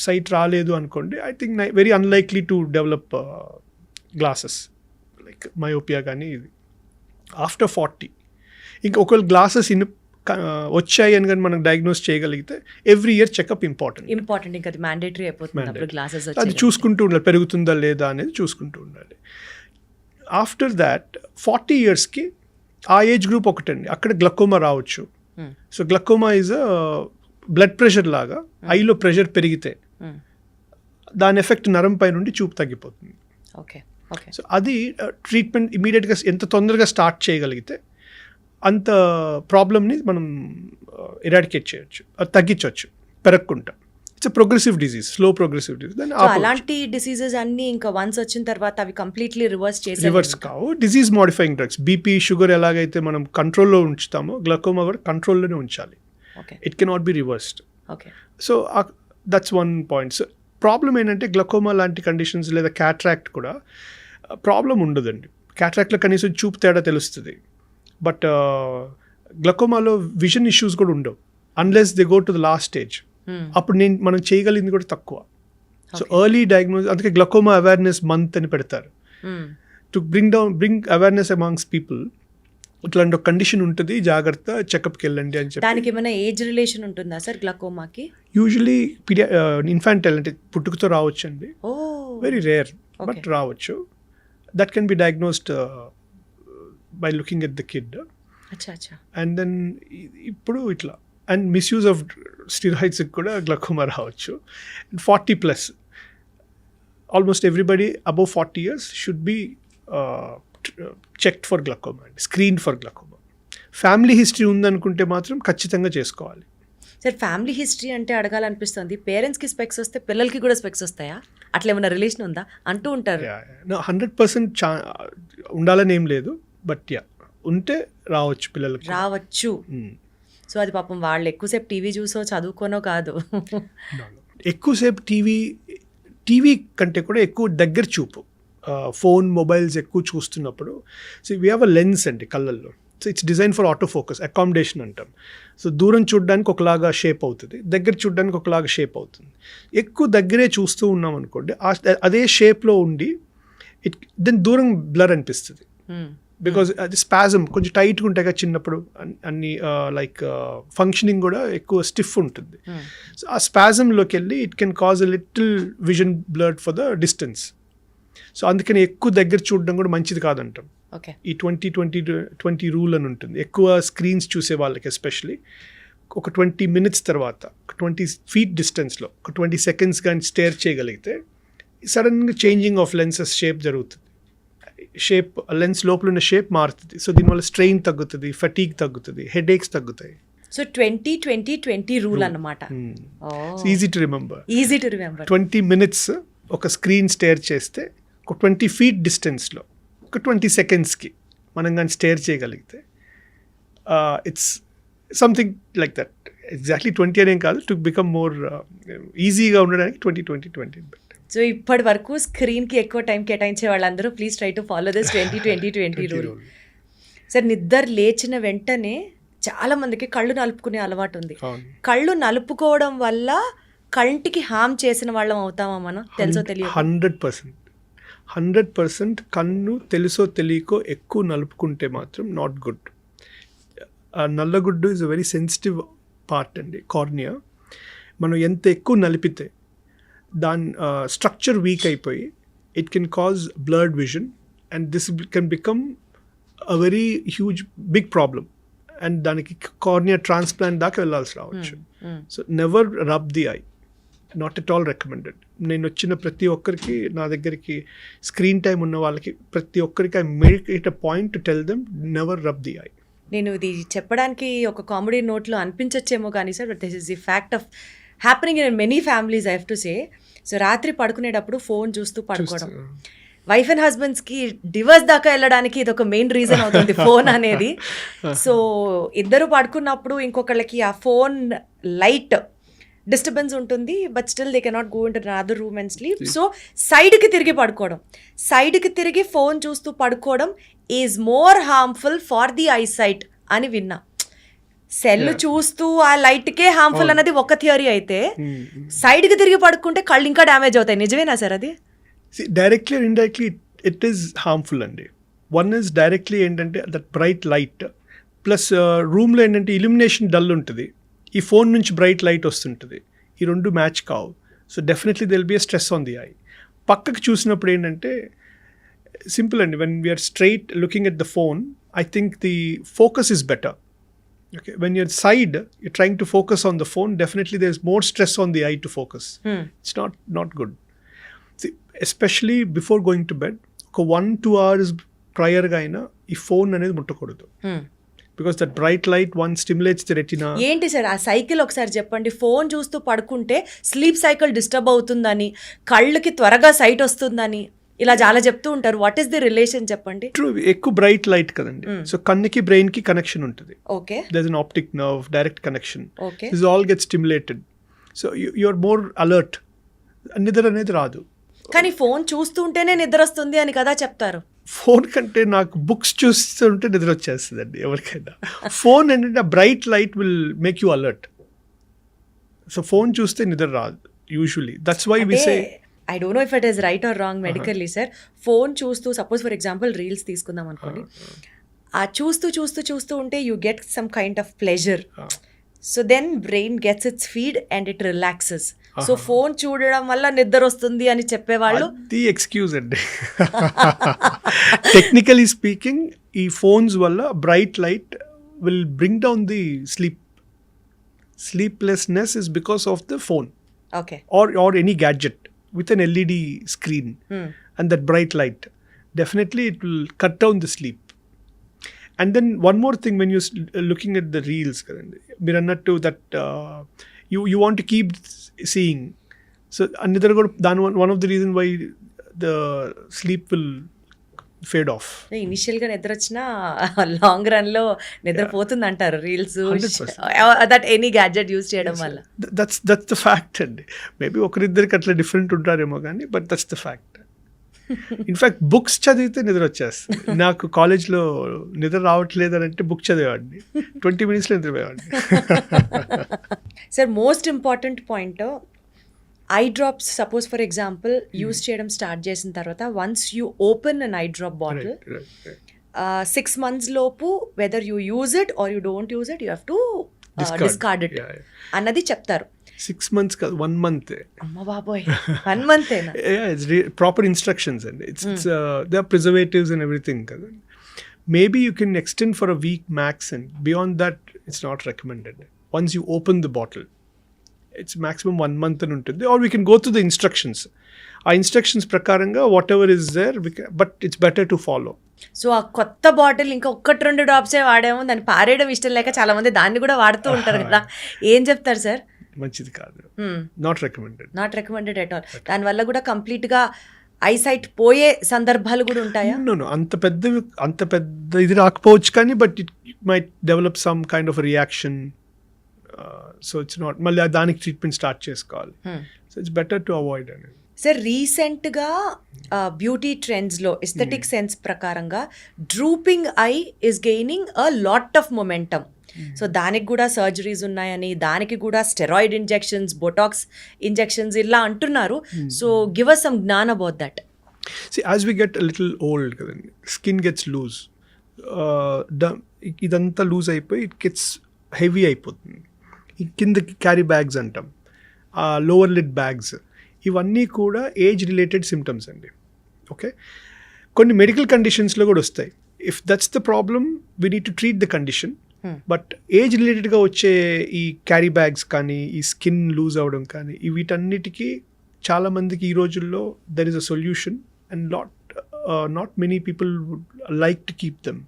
sight రాలేదు అనుకోండి, I think very unlikely to develop glasses like myopia. కానీ ఇది ఆఫ్టర్ 40 ఇంకా ఒకవేళ గ్లాసెస్ వచ్చాయి అని కానీ మనం డయాగ్నోస్ చేయగలిగితే ఎవ్రీ ఇయర్ చెకప్ ఇంపార్టెంట్. ఇంకా అది మ్యాండేటరీ అయిపోతుంది. గ్లాసెస్ అది చూసుకుంటూ ఉండాలి, పెరుగుతుందా లేదా అనేది చూసుకుంటూ ఉండాలి. ఆఫ్టర్ దాట్ 40 yearsకి ఆ ఏజ్ గ్రూప్ ఒకటండి, అక్కడ గ్లకోమా రావచ్చు. Hmm. So glaucoma is blood pressure లాగా, ఐలో ప్రెషర్ పెరిగితే దాని ఎఫెక్ట్ నరం పై నుండి చూపు తగ్గిపోతుంది. Okay okay. సో అది ట్రీట్మెంట్ ఇమీడియట్గా ఎంత తొందరగా స్టార్ట్ చేయగలిగితే అంత ప్రాబ్లమ్ని మనం ఎరాడికేట్ చేయొచ్చు, అది తగ్గించవచ్చు పెరగకుండా. It's progressive disease, slow progressive disease. దాన్ని అలాంటి డిసీజెస్ అన్ని ఇంకా వన్స్ వచ్చిన తర్వాత అవి కంప్లీట్లీ రివర్స్ కావు. Disease modifying drugs, BP sugar ఎలాగైతే మనం కంట్రోల్లో ఉంచుతామో గ్లకోమా కూడా కంట్రోల్లోనే ఉంచాలి. It cannot be reversed. So that's one point. So problem ఏంటంటే గ్లకోమా లాంటి కండిషన్స్ లేదా క్యాట్రాక్ట్ కూడా ప్రాబ్లం ఉండదండి. క్యాట్రాక్ట్లో కనీసం చూపు తేడా తెలుస్తుంది, బట్ గ్లకోమాలో విజన్ ఇష్యూస్ కూడా ఉండవు unless they go to the last stage. అప్పుడు మనం చేయగలిగింది కూడా తక్కువ. సో ఎర్లీ డయాగ్నోస్, అందుకే గ్లకోమా అవేర్నెస్ మంత్ అని పెడతారు, to bring awareness amongst people. ఇట్లాంటి ఒక కండిషన్ ఉంటుంది, జాగ్రత్త, చెకప్కి వెళ్ళండి అని చెప్పి. దానికి ఏమైనా ఏజ్ రిలేషన్ ఉంటుందా సార్ గ్లకోమాకి? యూజువలీ ఇన్ఫాంటైల్ అంటే పుట్టుకతో రావచ్చు అండి, వెరీ రేర్ బట్ రావచ్చు. That can be diagnosed by looking at the kid. And then ఇప్పుడు ఇట్లా అండ్ మిస్యూజ్ ఆఫ్ స్టీరాయిడ్స్కి కూడా గ్లకోమా రావచ్చు. 40+, almost everybody above 40 years should be checked for glaucoma అండి, screen for glaucoma. Family history ఉందనుకుంటే మాత్రం ఖచ్చితంగా చేసుకోవాలి. సార్ ఫ్యామిలీ హిస్టరీ అంటే అడగాలనిపిస్తుంది, పేరెంట్స్కి స్పెక్స్ వస్తే పిల్లలకి కూడా స్పెక్స్ వస్తాయా? అట్లా ఏమైనా రిలేషన్ ఉందా అంటూ ఉంటారు. 100% ఉండాలని ఏం లేదు, బట్ ఉంటే రావచ్చు, పిల్లలకి రావచ్చు. సో అది పాపం వాళ్ళు ఎక్కువసేపు టీవీ చూసో చదువుకోనో కాదు. ఎక్కువసేపు టీవీ కంటే కూడా ఎక్కువ దగ్గర చూపు, ఫోన్, మొబైల్స్ ఎక్కువ చూస్తున్నప్పుడు, so we have a lens అండి కళ్ళల్లో. So it's design for auto focus, accommodation అంటాం. సో దూరం చూడడానికి ఒకలాగా షేప్ అవుతుంది, దగ్గర చూడడానికి ఒకలాగా షేప్ అవుతుంది. ఎక్కువ దగ్గరే చూస్తూ ఉన్నాం అనుకోండి, అదే షేప్లో ఉండి దెన్ దూరం బ్లర్ అనిపిస్తుంది. బికాజ్ అది స్పాజమ్ కొంచెం టైట్గా ఉంటాయి కదా చిన్నప్పుడు, అన్ని లైక్ ఫంక్షనింగ్ కూడా ఎక్కువ స్టిఫ్ ఉంటుంది. సో ఆ స్పాజంలోకి వెళ్ళి it can cause a little vision blurred for the distance. So అందుకని ఎక్కువ దగ్గర చూడడం కూడా మంచిది కాదంటాం. ఈ 20-20-20 రూల్ అని ఉంటుంది. ఎక్కువ స్క్రీన్స్ చూసే వాళ్ళకి ఎస్పెషలీ ఒక 20 minutes తర్వాత ఒక 20 feet డిస్టెన్స్లో ఒక 20 seconds కానీ స్టేర్ చేయగలిగితే సడన్గా చేంజింగ్ ఆఫ్ లెన్సెస్ షేప్ జరుగుతుంది. షేప్ లెన్స్ లోపల ఉన్న షేప్ మారుతుంది. సో దీనివల్ల స్ట్రెయిన్ తగ్గుతుంది, ఫటీగ్ తగ్గుతుంది, హెడేక్స్ తగ్గుతాయి. సో 20-20-20 రూల్ అన్నమాట. Easy to remember. 20 minutes ఒక స్క్రీన్ స్టేర్ చేస్తే ఒక 20 feet డిస్టెన్స్లో ఒక 20 secondsకి మనం కానీ స్టేర్ చేయగలిగితే it's something like that. Exactly 20 అనేం కాదు, టు బికమ్ మోర్ ఈజీగా ఉండడానికి 20-20-20. సో ఇప్పటి వరకు స్క్రీన్కి ఎక్కువ టైం కేటాయించే వాళ్ళందరూ please try to follow this 20-20-20 rule. Sir నిద్ర లేచిన వెంటనే చాలా మందికి కళ్ళు నలుపుకునే అలవాటు ఉంది. కళ్ళు నలుపుకోవడం వల్ల కంటికి హామ్ చేసిన వాళ్ళం అవుతామా మనం, తెలుసో తెలియదు? 100% కన్ను తెలుసో తెలియకో ఎక్కువ నలుపుకుంటే మాత్రం నాట్ గుడ్. నల్లగుడ్డు is a very sensitive part అండి, కార్నియా. మనం ఎంత ఎక్కువ నలిపితే దాని స్ట్రక్చర్ వీక్ అయిపోయి it can cause blurred vision and this can become a very huge big problem. And దానికి కార్నియా ట్రాన్స్ప్లాంట్ దాకా వెళ్ళాల్సి రావచ్చు. So never rub the eye, not at all recommended. నేను వచ్చిన ప్రతి ఒక్కరికి, నా దగ్గరికి స్క్రీన్ టైం ఉన్న వాళ్ళకి ప్రతి ఒక్కరికి I make it a point to tell them never rub the I. నేను ఇది చెప్పడానికి ఒక కామెడీ నోట్లో అనిపించచ్చేమో కానీ sir, but this is the fact of happening in many families I have to say. So రాత్రి పడుకునేటప్పుడు ఫోన్ చూస్తూ పడుకోవడం, వైఫ్ అండ్ హస్బెండ్స్కి డివర్స్ దాకా వెళ్ళడానికి ఇది ఒక మెయిన్ రీజన్ అవుతుంది ఫోన్ అనేది. సో ఇద్దరు పడుకున్నప్పుడు ఇంకొకళ్ళకి ఆ ఫోన్ లైట్ డిస్టర్బెన్స్ ఉంటుంది, but still they cannot go in to another room and sleep. So సైడ్కి తిరిగి పడుకోవడం, సైడ్కి తిరిగి ఫోన్ చూస్తూ పడుకోవడం is more harmful for the eyesight అని విన్నా. సెల్ చూస్తూ ఆ లైట్కే హార్మ్ఫుల్ అన్నది ఒక థియరీ అయితే, సైడ్కి తిరిగి పడుకుంటే కళ్ళు ఇంకా డ్యామేజ్ అవుతాయి. నిజమేనా సార్ అది? Directly and indirectly it is harmful అండి. వన్ ఈజ్ డైరెక్ట్లీ ఏంటంటే దట్ బ్రైట్ లైట్, ప్లస్ రూమ్లో ఏంటంటే ఇల్యూమినేషన్ డల్ ఉంటుంది, ఈ ఫోన్ నుంచి బ్రైట్ లైట్ వస్తుంటుంది, ఈ రెండు మ్యాచ్ కావు. So definitely there'll be a stress on the eye. పక్కకు చూసినప్పుడు ఏంటంటే సింపుల్ అండి, when we're straight looking at the phone I think the focus is better. Okay, when you're side, you're trying to focus on the phone, definitely there's more stress on the eye to focus. It's not good. See, especially before going to bed, 1-2 hours prior ga aina ee phone anedi muttakodu, because that bright light one stimulates the retina. ఏంటి sir ఆ cycle ఒకసారి చెప్పండి. Phone చూస్తూ పడుకుంటే sleep cycle disturb అవుతుందని, కళ్ళకి త్వరగా site వస్తుందని ఇలా చాలా చెప్తూ ఉంటారు. వాట్ ఈస్ ది రిలేషన్ చెప్పండి. ట్రూ, ఎక్కువ బ్రైట్ లైట్ కదండి. సో కన్నుకి బ్రెయిన్ కి కనెక్షన్ ఉంటుంది. Okay, there's an optic nerve, direct connection. Okay. This all gets stimulated, so you're more alert. నిద్ర అనేది రాదు. కానీ ఫోన్ చూస్తుంటేనే నిద్ర వస్తుంది అని కదా చెప్తారు. ఫోన్ కంటే నాకు బుక్స్ చూస్తుంటే నిద్ర వచ్చేస్తుందండి ఎవరికైనా. ఫోన్ ఏంటంటే bright light will make you alert. So phone చూస్తే నిద్ర రాదు usually. That's why we say, I don't know if it is right or wrong medically sir. Phone చూస్తూ సపోజ్ ఫర్ ఎగ్జాంపుల్ రీల్స్ తీసుకుందాం అనుకోండి, ఆ చూస్తూ ఉంటే you get some kind of pleasure. So then brain gets its feed and it relaxes. So phone చూడడం వల్ల నిద్ర వస్తుంది అని చెప్పేవాళ్ళు ది ఎక్స్క్యూజ్ అండి. టెక్నికలీ స్పీకింగ్ ఈ ఫోన్స్ వల్ల bright light will bring down the sleeplessness is because of the phone. Okay, or any gadget with an LED screen and that bright light. Definitely it will cut down the sleep. And then one more thing, when you're looking at the reels, మీరు అన్నట్టు that you want to keep seeing. So another one of the reason why the sleep will fade off. ఇనిషియల్గా నిద్ర వచ్చినా long run లో నిద్రపోతుంది అంటారు reels 100%. That any gadget use చేయడం వల్ల. That's the fact అండి. మేబీ ఒకరిద్దరికి అట్లా డిఫరెంట్ ఉంటారేమో కానీ but that's the fact. In fact books చదివితే నిద్ర వచ్చేస్తుంది. నాకు కాలేజ్లో నిద్ర రావట్లేదు అని అంటే బుక్ చదివేవాడిని, 20 minutesలో నిద్రపోయేవాడిని. Sir most important point, eye drops suppose for example use చేయడం స్టార్ట్ చేసిన తర్వాత once you open an eye drop bottle, 6 months లోపు whether you use it or you don't use it you have to discard it అన్నది చెప్తారు. 6 months కాదు, 1 month. అమ్మ బాబోయ్, 1 month ఏనా? It's proper instructions and it's there are preservatives and everything kada. Maybe you can extend for a week max, and beyond that it's not recommended. Once you open the bottle, it's maximum 1 month and untundi, or we can go through the instructions. Our instructions prakaranga whatever is there, but it's better to follow. So ఆ కొత్త bottle ఇంకా 1-2 డ్రాప్సే వాడాము, దాన్ని పారేయడం ఇష్టం లేక చాలా మంది దాన్ని కూడా వాడుతూ ఉంటారు కదా, ఏం చెప్తారు సార్? మంచిది కాదు, నాట్ రికమెండెడ్ ఎట్ ఆల్. దానివల్ల కూడా కంప్లీట్ గా ఐసైట్ పోయే సందర్భాలు కూడా ఉంటాయా? నో, అంత పెద్ద ఇది రాకపోవచ్చు కానీ but it might develop some kind of reaction. So it's not, మళ్ళీ దానికి ట్రీట్మెంట్ స్టార్ట్ చేసుకోవాలి. So it's better to avoid అనేది. సార్ రీసెంట్గా బ్యూటీ ట్రెండ్స్లో ఎస్థెటిక్ సెన్స్ ప్రకారంగా drooping I is gaining a lot of momentum. So దానికి కూడా surgeries ఉన్నాయని, దానికి కూడా స్టెరాయిడ్ ఇంజెక్షన్స్, బొటాక్స్ ఇంజెక్షన్స్ ఇలా అంటున్నారు. సో గివ్ అస్ సమ్ జ్ఞాన్ about that. See, as we get a little old, skin gets loose. ఇదంతా లూజ్ అయిపోయి ఇట్ గెట్స్ హెవీ అయిపోతుంది. ఈ కిందకి క్యారీ బ్యాగ్స్ అంటాం, లోవర్ లిడ్ బ్యాగ్స్, ఇవన్నీ కూడా ఏజ్ రిలేటెడ్ సిమ్టమ్స్ అండి. ఓకే, కొన్ని మెడికల్ కండిషన్స్లో కూడా వస్తాయి. If that's the problem we need to treat the condition. But age రిలేటెడ్గా వచ్చే ఈ క్యారీ బ్యాగ్స్ కానీ, ఈ స్కిన్ లూజ్ అవ్వడం కానీ, వీటన్నిటికీ చాలామందికి ఈ రోజుల్లో there is a solution and not many people would like to keep them.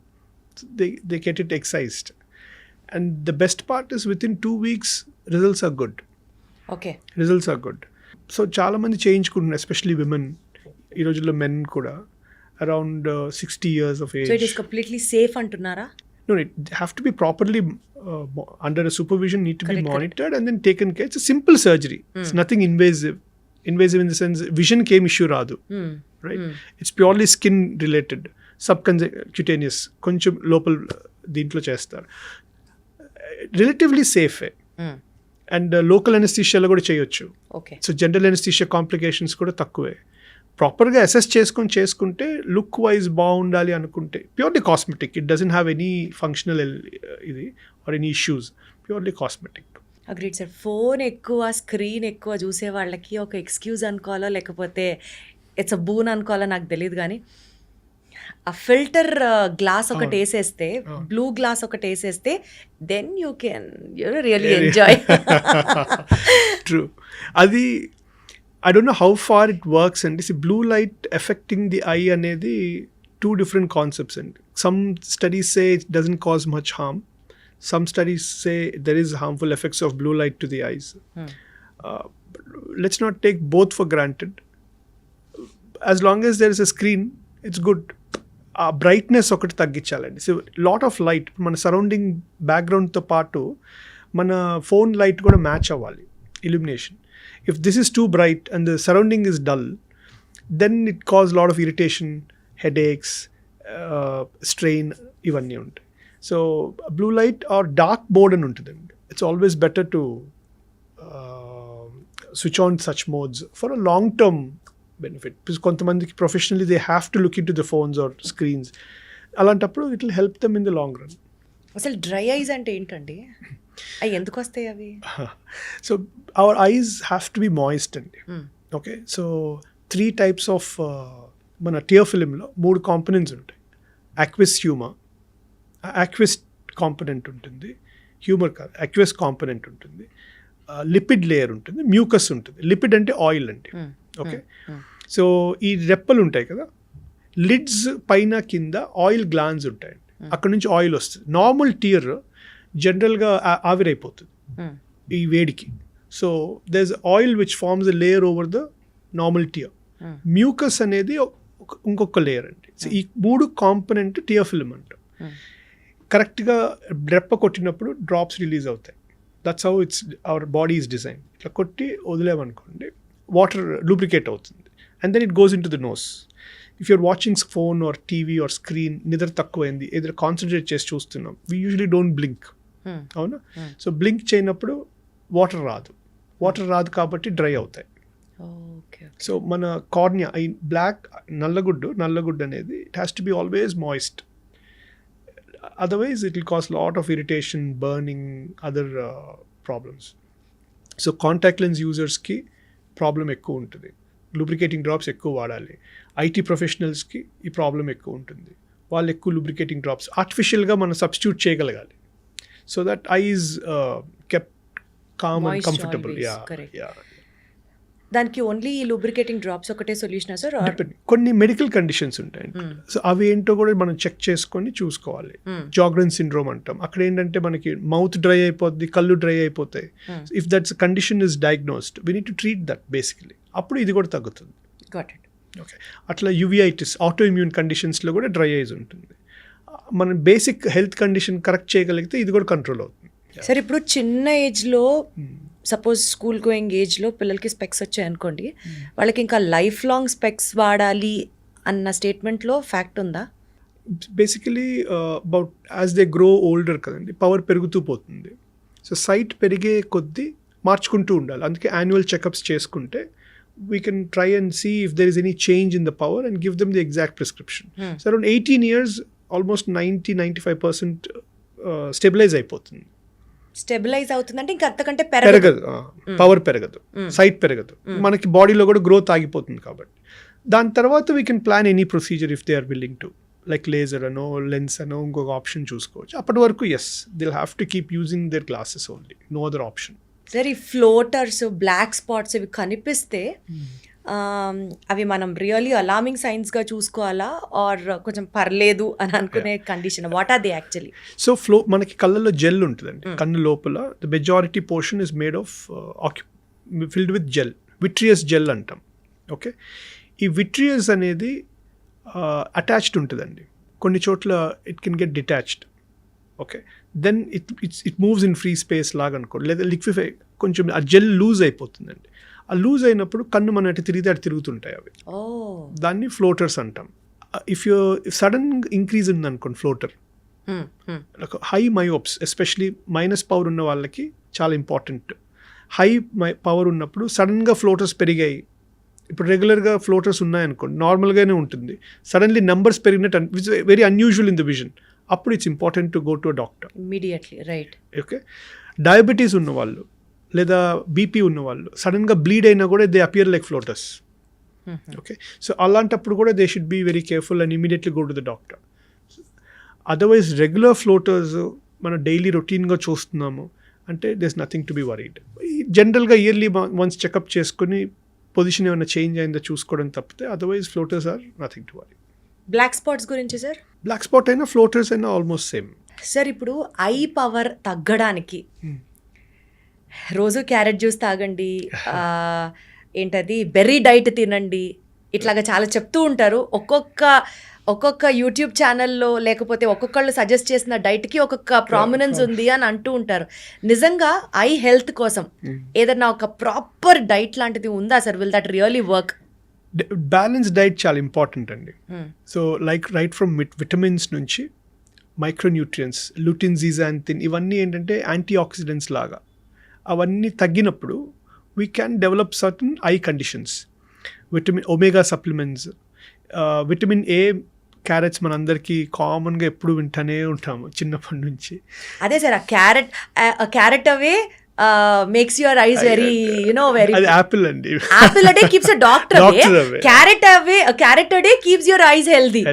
They get it excised, and the best part is within 2 weeks results are good. Okay, results are good. So చాలా మంది చేయించుకుంటున్నారు, especially women. ఈ రోజుల్లో men కూడా around 60 years of age. So it is completely safe అంటున్నారా? No, it have to be properly under a supervision, need to be monitored and then taken care. It's a simple surgery. It's nothing invasive in the sense vision came issue రాదు, right? It's purely skin related, subcutaneous, కొంచెం లోపల దీంట్లో చేస్తారు. Relatively safe and local అనెస్థీషియాలో కూడా చేయొచ్చు. Okay, so general anesthesia complications కూడా తక్కువే. ప్రాపర్గా అసెస్ చేసుకుంటే లుక్ వైజ్ బాగుండాలి అనుకుంటే purely cosmetic, it doesn't have any functional ఇది or any issues, purely cosmetic. Agreed sir. Phone ఎక్కువ, స్క్రీన్ ఎక్కువ చూసే వాళ్ళకి ఒక ఎక్స్క్యూజ్ అనుకోవాలో లేకపోతే ఇట్స్ అ బూన్ అనుకోవాలో నాకు తెలియదు, కానీ ఆ ఫిల్టర్ గ్లాస్ ఒకటి అవును. వేసేస్తే, అవును. బ్లూ గ్లాస్ ఒకటి వేసేస్తే, then you can really enjoy. True. అది I don't know how far it works అండి. Blue light affecting the eye అనేది 2 different concepts అండి. Some studies say it doesn't cause much harm. Some studies say there is harmful effects of blue light to the eyes. But let's not take both for granted. As long as there is a screen, it's good. ఆ brightness ఒకటి తగ్గించాలండి. So lot of light మన surrounding బ్యాక్గ్రౌండ్తో పాటు మన phone light కూడా match అవ్వాలి, illumination. If this is too bright and the surrounding is dull, then it cause lot of irritation, headaches, strain ఇవన్నీ ఉంటాయి. So blue light or dark mode అని ఉంటుందండి. It's always better to switch on such modes for a long term benefit. కొంతమందికి professionally they have to look in to the phones or screens. అలాంటప్పుడు it will help them in the long run. అసలు dry eyes అంటే ఏంటండి? అవి ఎందుకు వస్తాయి అవి? So our eyes have to be moist అండి. ఓకే, సో 3 types ఆఫ్ మన టియర్ ఫిలింలో 3 కాంపనెంట్స్ ఉంటాయి. అక్విస్ హ్యూమర్, అక్విస్ కాంపనెంట్ ఉంటుంది, హ్యూమర్ కాదు అక్విస్ కాంపనెంట్ ఉంటుంది, లిపిడ్ లేయర్ ఉంటుంది, మ్యూకస్ ఉంటుంది. లిపిడ్ అంటే ఆయిల్ అండి. ఓకే, సో ఈ రెప్పలు ఉంటాయి కదా, లిడ్స్ పైన కింద ఆయిల్ గ్లాన్స్ ఉంటాయండి. అక్కడ నుంచి ఆయిల్ వస్తుంది. నార్మల్ టియర్ జనరల్గా ఆవిరైపోతుంది ఈ వేడికి. So there is oil which forms a layer over the normal tear. Mucus అనేది ఇంకొక లేయర్ అండి. సో ఈ 3 కాంపనెంట్ టియర్ ఫిల్మ్ అంటాం. కరెక్ట్గా రెప్ప కొట్టినప్పుడు డ్రాప్స్ రిలీజ్ అవుతాయి. That's how it's our body is design. ఇట్లా కొట్టి వదిలేమనుకోండి, వాటర్ లూబ్రికేట్ అవుతుంది and then it goes in to the nose. If you're watching phone or TV or screen, నిద్ర తక్కువైంది, ఏదైనా కాన్సన్ట్రేట్ చేసి చూస్తున్నాం, వీ యూజువలీ డోంట్ బ్లింక్. అవునా? సో బ్లింక్ చేయనప్పుడు వాటర్ రాదు కాబట్టి డ్రై అవుతాయి. సో మన కార్నియా, ఈ బ్లాక్ నల్లగుడ్డు అనేది it has to be always moist. Otherwise it will cause lot of irritation, burning, other problems. So contact lens యూజర్స్కి ప్రాబ్లం ఎక్కువ ఉంటుంది. లూబ్రికేటింగ్ డ్రాప్స్ ఎక్కువ వాడాలి. ఐటీ ప్రొఫెషనల్స్కి ఈ ప్రాబ్లం ఎక్కువ ఉంటుంది. వాళ్ళు ఎక్కువ లూబ్రికేటింగ్ డ్రాప్స్ ఆర్టిఫిషియల్గా మనం సబ్స్టిట్యూట్ చేయగలగాలి. So that eye is kept calm and comfortable. దానికి ఓన్లీ లూబ్రికేటింగ్ డ్రాప్స్ ఒకటే సొల్యూషన్ సార్? కొన్ని మెడికల్ కండిషన్స్ ఉంటాయండి. సో అవి ఏంటో కూడా మనం చెక్ చేసుకొని చూసుకోవాలి. జాగ్రన్ సిండ్రోమ్ అంటాం. అక్కడ ఏంటంటే మనకి మౌత్ డ్రై అయిపోద్ది, కళ్ళు డ్రై అయిపోతాయి. If that's condition is diagnosed, we need to treat that basically. అప్పుడు ఇది కూడా తగ్గుతుంది. ఓకే, అట్లా యువిఐటిస్, ఆటో ఇమ్యూన్ కండిషన్స్లో కూడా డ్రై ఐస్ ఉంటుంది. మనం బేసిక్ హెల్త్ కండిషన్ కరెక్ట్ చేయగలిగితే ఇది కూడా కంట్రోల్ అవుతుంది. సార్ ఇప్పుడు చిన్న ఏజ్లో, సపోజ్ స్కూల్ గోయింగ్ ఏజ్లో పిల్లలకి స్పెక్స్ వచ్చాయి అనుకోండి, వాళ్ళకి ఇంకా లైఫ్ లాంగ్ స్పెక్స్ వాడాలి అన్న స్టేట్మెంట్లో ఫ్యాక్ట్ ఉందా? Basically about as they grow older కదండి, పవర్ పెరుగుతూ పోతుంది. సో సైట్ పెరిగే కొద్దీ మార్చుకుంటూ ఉండాలి. అందుకే యాన్యువల్ చెకప్స్ చేసుకుంటే we can try and see if there is any change in the power and give them the exact prescription. So around 18 years, almost 90-95% stabilize అయిపోతుంది. స్టెబిలైజ్ అవుతుందంటే ఇంకా అంతకంటే పెరగదు, పవర్ పెరగదు, సైట్ పెరగదు, మనకి బాడీలో కూడా గ్రోత్ ఆగిపోతుంది. కాబట్టి దాని తర్వాత we can plan any procedure if they are willing to, like laser అనో లెన్స్ అనో ఇంకొక ఆప్షన్ చూసుకోవచ్చు. అప్పటి వరకు yes, they will have to keep using their glasses only, no other option. Sir ఈ ఫ్లోటర్స్, బ్లాక్ స్పాట్స్ ఇవి కనిపిస్తే అవి మనం రియల్లీ అలార్మింగ్ సైన్స్గా చూసుకోవాలా ఆర్ కొంచెం పర్లేదు అని అనుకునే కండిషన్? What are they actually? So మనకి కళ్ళల్లో జెల్ ఉంటుందండి. కన్ను లోపల the majority portion is made of filled with gel, vitreous gel అంటాం. ఓకే, ఈ విట్రియస్ అనేది అటాచ్డ్ ఉంటుందండి. కొన్ని చోట్ల it can get detached. Okay, then it moves in free space లాగా అనుకోండి, లేదా లిక్విఫై కొంచెం ఆ జెల్ లూజ్ అయిపోతుందండి. ఆ లూజ్ అయినప్పుడు కన్ను మనం అటు తిరిగితే అటు తిరుగుతుంటాయి అవి. దాన్ని ఫ్లోటర్స్ అంటాం. ఇఫ్ సడన్ ఇంక్రీజ్ ఉందనుకోండి floater, high myopes especially minus power ఉన్న వాళ్ళకి చాలా ఇంపార్టెంట్. హై పవర్ ఉన్నప్పుడు సడన్గా ఫ్లోటర్స్ పెరిగాయి, ఇప్పుడు రెగ్యులర్గా ఫ్లోటర్స్ ఉన్నాయనుకోండి నార్మల్గానే ఉంటుంది, సడన్లీ నెంబర్స్ పెరిగినట్టు which very unusual in the vision, అప్పుడు it's important to go to a doctor immediately. Right. Okay, diabetes ఉన్నవాళ్ళు లేదా బీపీ ఉన్నవాళ్ళు సడన్గా బ్లీడ్ అయినా కూడా they appear like floaters. Okay, so అలాంటప్పుడు కూడా they should be very careful and immediately go to the doctor. Otherwise regular floaters మనం daily రొటీన్గా చూస్తున్నాము అంటే there's nothing to be worried. జనరల్గా ఇయర్లీ వన్స్ చెకప్ చేసుకుని పొజిషన్ ఏమైనా చేంజ్ అయిందో చూసుకోవడం తప్పితే otherwise floaters are nothing to worry. Black spots గురించి సార్? బ్లాక్ స్పాట్ అయినా ఫ్లోటర్స్ అయినా ఆల్మోస్ట్ సేమ్. సార్ ఇప్పుడు ఐ పవర్ తగ్గడానికి రోజు క్యారెట్ జ్యూస్ తాగండి, ఏంటది బెర్రీ డైట్ తినండి, ఇట్లాగా చాలా చెప్తూ ఉంటారు. ఒక్కొక్క యూట్యూబ్ ఛానల్లో లేకపోతే ఒక్కొక్కళ్ళు సజెస్ట్ చేసిన డైట్కి ఒక్కొక్క ప్రామినెన్స్ ఉంది అని అంటూ ఉంటారు. నిజంగా ఐ హెల్త్ కోసం ఏదన్నా ఒక ప్రాపర్ డైట్ లాంటిది ఉందా sir? Will that really work? Balance diet చాలా ఇంపార్టెంట్ అండి. So like right from vitamins నుంచి మైక్రోన్యూట్రియన్స్, లూటిన్, జీజాంతిన్, ఇవన్నీ ఏంటంటే యాంటీ ఆక్సిడెంట్స్ లాగా. అవన్నీ తగ్గినప్పుడు we can develop certain eye conditions. Omega supplements, vitamin A, carrots మనందరికీ కామన్గా ఎప్పుడు వింటూనే ఉంటాము చిన్నప్పటి నుంచి. అదే సార్, క్యారెట్ అవే makes your eyes very very. అది యాపిల్ అండి. Apple a day keeps a doctor away. Carrot a day keeps your eyes healthy.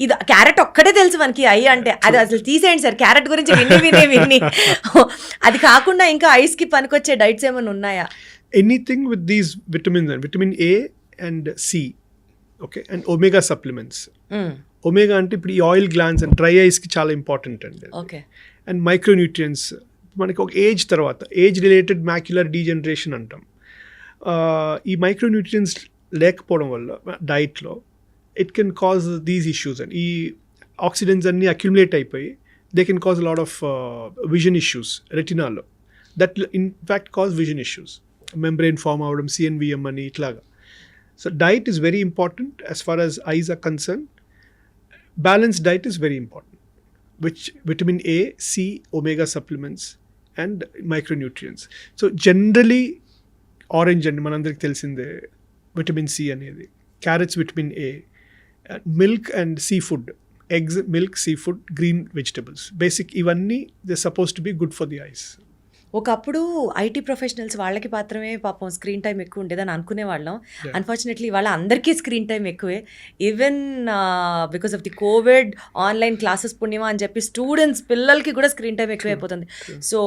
ఇది క్యారెట్ ఒక్కటే తెలుసు మనకి ఐ అంటే. అది అసలు తీసేయండి సార్, క్యారెట్ గురించి విని అది కాకుండా ఇంకా ఐస్ కి పనికొచ్చే డైట్స్ ఏమైనా ఉన్నాయా? Anything with these vitamins, vitamin A and C, okay, and omega supplements. Omega అంటే ఇప్పుడు ఈ ఆయిల్ గ్లాండ్స్ అండ్ డ్రై ఐస్కి చాలా ఇంపార్టెంట్ అండి. ఓకే. అండ్ మైక్రోన్యూట్రియన్స్ మనకి ఒక ఏజ్ తర్వాత ఏజ్ రిలేటెడ్ మ్యాక్యులర్ డీజనరేషన్ అంటాం. ఈ మైక్రోన్యూట్రియన్స్ లేకపోవడం వల్ల డైట్లో it can cause these issues. And ఈ ఆక్సిడెంట్స్ అన్నీ అక్యుములేట్ అయిపోయి they can cause lot of vision issues రెటినాలో. That in fact cause vision issues, membrane form అవ్వడం, CNVM అని ఇట్లాగా. So diet is very important as far as eyes are concerned. Balanced diet is very important, which vitamin A, C, omega supplements and micronutrients. So generally orange and manandariki telisinde vitamin C anedi, carrots vitamin A, milk and seafood, eggs, milk, seafood, green vegetables, basic ivanni they're supposed to be good for the eyes. ఒకప్పుడు IT professionals వాళ్ళకి మాత్రమే పాపం screen time ఎక్కువ ఉండేదని అనుకునే వాళ్ళం. Unfortunately వాళ్ళ అందరికీ స్క్రీన్ టైం ఎక్కువే. Even because of the covid online classes పుణ్యమా అని చెప్పి స్టూడెంట్స్, పిల్లలకి కూడా స్క్రీన్ టైం ఎక్కువైపోతుంది. సో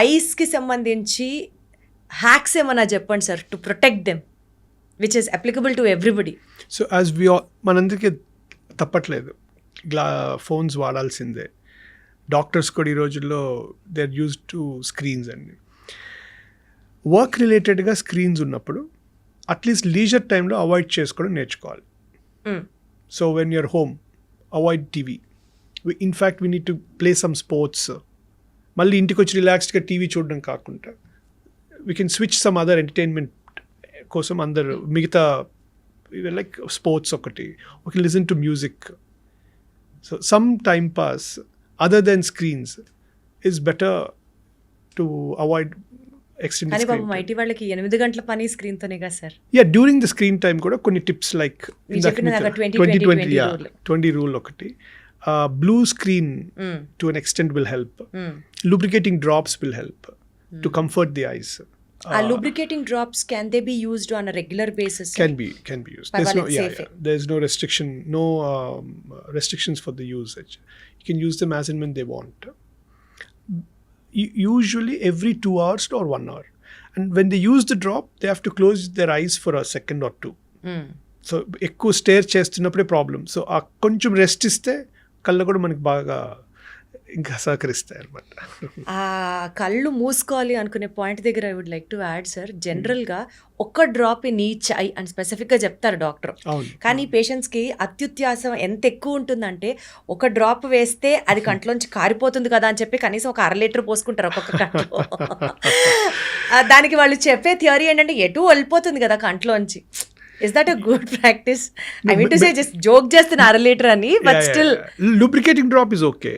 ఐస్కి సంబంధించి హ్యాక్స్ ఏమన్నా చెప్పండి sir, to protect them, which is applicable to everybody. So as మనందరికీ తప్పట్లేదు, ఫోన్స్ వాడాల్సిందే. డాక్టర్స్ కూడా ఈ రోజుల్లో they are used to screens అండి. వర్క్ రిలేటెడ్గా స్క్రీన్స్ ఉన్నప్పుడు అట్లీస్ట్ లీజర్ టైంలో అవాయిడ్ చేసుకోవడం నేర్చుకోవాలి. So when you're home, avoid TV. In fact we need to play some sports. మళ్ళీ ఇంటికి వచ్చి రిలాక్స్డ్గా టీవీ చూడడం కాకుండా we can switch some other entertainment కోసం అందరు మిగతా లైక్ స్పోర్ట్స్ ఒకటి, we can listen to music. So some time pass other than screens is better to avoid extended screen time. IT వాళ్ళకి 8 గంటల పని స్క్రీన్ తోనే కదా sir? Yeah, during the screen time కూడా కొన్ని టిప్స్ లైక్ 20 రూల్ ఒకటి. Blue screen to an extent will help. Lubricating drops will help to comfort the eyes. Lubricating drops, can they be used on a regular basis? Can be used. There's no restriction, no restrictions for the usage. You can use them as and when they want. Usually every 2 hours or 1 hour. And when they use the drop, they have to close their eyes for a second or two. So ఎక్కువ stair చేస్తున్నప్పుడే problem. So ఆ కొంచెం rest ఇస్తే కళ్ళు కూడా మనకి బాగా ఇంకా సహకరిస్తాయి అనమాట. ఆ కళ్ళు మూసుకోవాలి అనుకునే పాయింట్ దగ్గర I would like to add sir, జనరల్గా ఒక్క డ్రాప్ ఇన్ ఈచ్ ఐ అని స్పెసిఫిక్గా చెప్తారు డాక్టర్. కానీ పేషెంట్స్కి అత్యుత్యాసం ఎంత ఎక్కువ ఉంటుందంటే ఒక డ్రాప్ వేస్తే అది కంట్లోంచి కారిపోతుంది కదా అని చెప్పి కనీసం ఒక 1/2 లీటర్ పోసుకుంటారు ఒక్కొక్క కంట్లో. దానికి వాళ్ళు చెప్పే థియరీ ఏంటంటే ఎటు వెళ్ళిపోతుంది కదా కంట్లోంచి. Is that a good practice? I mean to say just joke just an 1/2 liter ani, but still. Lubricating drop is okay.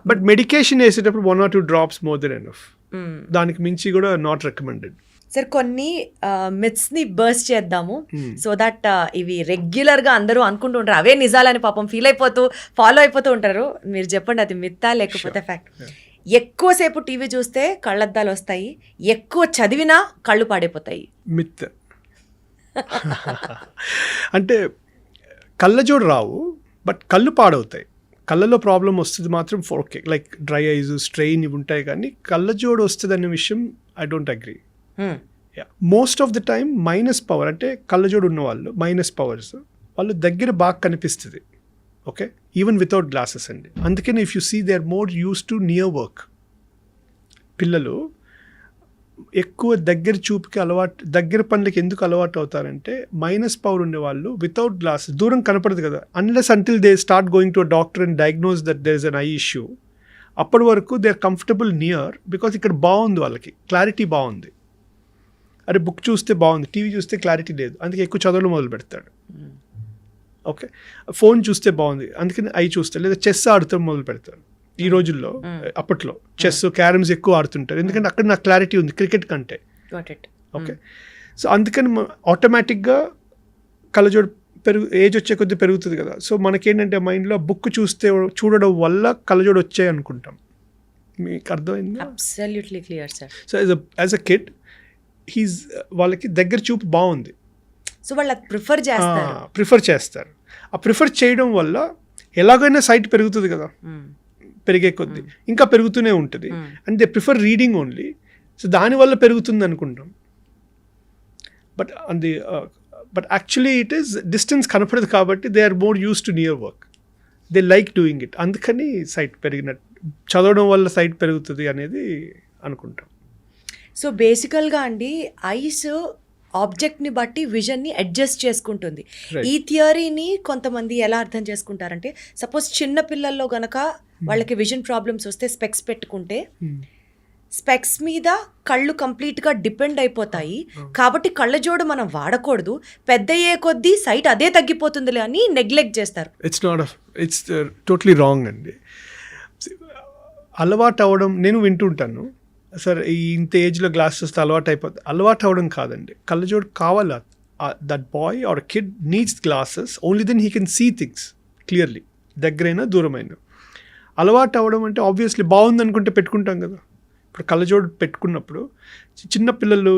But medication వేసేటప్పుడు 1 or 2 drops more than enough. దానికి మించి కూడా not recommended. సార్ కొన్ని మిత్స్ని burst చేద్దాము so that ఇవి రెగ్యులర్గా అందరూ అనుకుంటూ ఉంటారు, అవే నిజాలని పాపం ఫీల్ అయిపోతూ ఫాలో అయిపోతూ ఉంటారు. మీరు చెప్పండి, అది మిత్తా లేకపోతే ఫ్యాక్ట్? ఎక్కువసేపు టీవీ చూస్తే కళ్ళద్దాలు వస్తాయి, ఎక్కువ చదివినా కళ్ళు పాడైపోతాయి. మిత్. అంటే కళ్ళజోడు రావు, బట్ కళ్ళు పాడవుతాయి. కళ్ళలో ప్రాబ్లం వస్తుంది మాత్రం okay, like dry eyes, strain ఇవి ఉంటాయి, కానీ కళ్ళజోడు వస్తుంది అనే విషయం I don't agree. Most of the time minus power, అంటే కళ్ళజోడు ఉన్న వాళ్ళు మైనస్ పవర్స్ వాళ్ళు దగ్గర బాగా కనిపిస్తుంది, ఓకే, ఈవెన్ వితౌట్ గ్లాసెస్ అండి. అందుకని if you see they are more used to near work. పిల్లలు ఎక్కువ దగ్గర చూపుకి అలవాటు, దగ్గర పనులకి ఎందుకు అలవాటు అవుతారంటే మైనస్ పవర్ ఉండేవాళ్ళు వితౌట్ గ్లాసెస్ దూరం కనపడదు కదా, unless until they start going to a doctor and diagnose that there is an eye issue. అప్పటి వరకు they are comfortable near, because ఇక్కడ బాగుంది, వాళ్ళకి క్లారిటీ బాగుంది. అరే బుక్ చూస్తే బాగుంది, టీవీ చూస్తే క్లారిటీ లేదు, అందుకే ఎక్కువ చదవడం మొదలు పెడతాడు. ఓకే, ఫోన్ చూస్తే బాగుంది, అందుకని ఐ చూస్తాడు, లేదా చెస్ ఆడుతాం మొదలు పెడతాడు. ఈ రోజుల్లో అప్పట్లో చెస్, క్యారమ్స్ ఎక్కువ ఆడుతుంటారు, ఎందుకంటే అక్కడ నాకు క్లారిటీ ఉంది క్రికెట్ కంటే. ఓకే, సో అందుకని ఆటోమేటిక్గా కళ్ళజోడు ఏజ్ వచ్చే కొద్దీ పెరుగుతుంది కదా. సో మనకేంటంటే మైండ్లో బుక్ చూడడం వల్ల కళ్ళజోడు వచ్చాయి అనుకుంటాం. మీకు అర్థమైంది? Absolutely clear sir. So as a kid వాళ్ళకి దగ్గర చూపు బాగుంది, సో వాళ్ళు ప్రిఫర్ చేస్తారు. ఆ ప్రిఫర్ చేయడం వల్ల ఎలాగైనా సైట్ పెరుగుతుంది కదా, పెరిగే కొద్దీ ఇంకా పెరుగుతూనే ఉంటుంది. And they prefer reading only, so దానివల్ల పెరుగుతుంది అనుకుంటాం. But actually it is distance కనపడదు కాబట్టి they are more used to near work, they like doing it. అందుకని సైట్ పెరిగినట్టు, చదవడం వల్ల సైట్ పెరుగుతుంది అనేది అనుకుంటాం. సో బేసికల్గా అండి ఐస్ ఆబ్జెక్ట్ని బట్టి విజన్ని అడ్జస్ట్ చేసుకుంటుంది. ఈ థియరీని కొంతమంది ఎలా అర్థం చేసుకుంటారంటే, సపోజ్ చిన్న పిల్లల్లో గనక వాళ్ళకి విజన్ ప్రాబ్లమ్స్ వస్తే స్పెక్స్ పెట్టుకుంటే స్పెక్స్ మీద కళ్ళు కంప్లీట్గా డిపెండ్ అయిపోతాయి, కాబట్టి కళ్ళజోడు మనం వాడకూడదు, పెద్ద అయ్యే కొద్దీ సైట్ అదే తగ్గిపోతుందిలే అని నెగ్లెక్ట్ చేస్తారు. ఇట్స్ టోటలీ రాంగ్ అండి. అలవాటు అవ్వడం నేను వింటుంటాను, సార్ ఇంత ఏజ్లో గ్లాసెస్ వస్తే అలవాటు అయిపోతుంది. అలవాటు అవ్వడం కాదండి, కళ్ళజోడు కావాలా. That boy or kid needs glasses, only then he can see things clearly, దగ్గరైనా దూరమైనా. అలవాటు అవ్వడం అంటే ఆబ్వియస్లీ బాగుంది అనుకుంటే పెట్టుకుంటాం కదా. ఇప్పుడు కళ్ళజోడు పెట్టుకున్నప్పుడు చిన్న పిల్లలు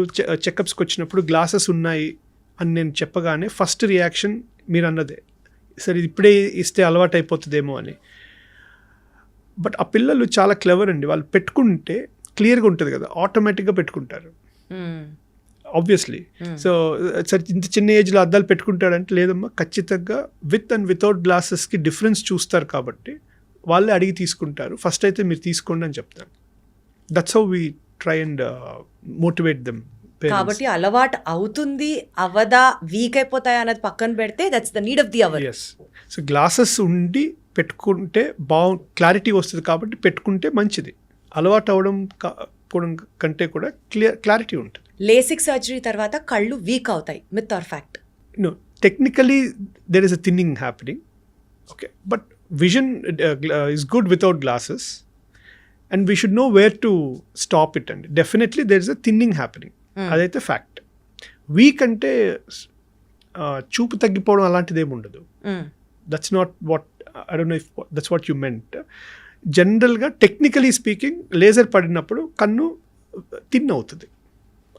చెకప్స్కి వచ్చినప్పుడు గ్లాసెస్ ఉన్నాయి అని నేను చెప్పగానే ఫస్ట్ రియాక్షన్ మీరు అన్నదే, సరే ఇది ఇప్పుడే ఇస్తే అలవాటు అయిపోతుందేమో అని. బట్ ఆ పిల్లలు చాలా క్లెవర్ అండి, వాళ్ళు పెట్టుకుంటే క్లియర్గా ఉంటుంది కదా, ఆటోమేటిక్గా పెట్టుకుంటారు ఆబ్వియస్లీ. సో సరే ఇంత చిన్న ఏజ్లో అద్దాలు పెట్టుకుంటాడంటే లేదమ్మా, ఖచ్చితంగా విత్ అండ్ వితౌట్ గ్లాసెస్కి డిఫరెన్స్ చూస్తారు కాబట్టి వాళ్ళే అడిగి తీసుకుంటారు. ఫస్ట్ అయితే మీరు తీసుకోండి అని చెప్తాను. That's how we try and motivate them. కాబట్టి అలవాటు అవుతుంది అవదా, వీక్ అయిపోతాయి అన్నది పక్కన పెడితే that's the need of the hour. Yes, so glasses ఉండి పెట్టుకుంటే క్లారిటీ వస్తుంది కాబట్టి పెట్టుకుంటే మంచిది. అలవాటు అవడం కంటే కూడా క్లారిటీ ఉంటుంది. లేసిక్ సర్జరీ తర్వాత కళ్ళు వీక్ అవుతాయి, myth or fact? No, technically there is a thinning happening, okay, but vision is good without glasses and we should know where to stop it. And definitely there is a thinning happening, అదైతే fact. Week అంటే చూపు తగ్గిపోవడం అలాంటిది ఏమి ఉండదు. That's not what, I don't know if that's what you meant. జనరల్గా technically speaking laser పడినప్పుడు కన్ను థిన్ అవుతుంది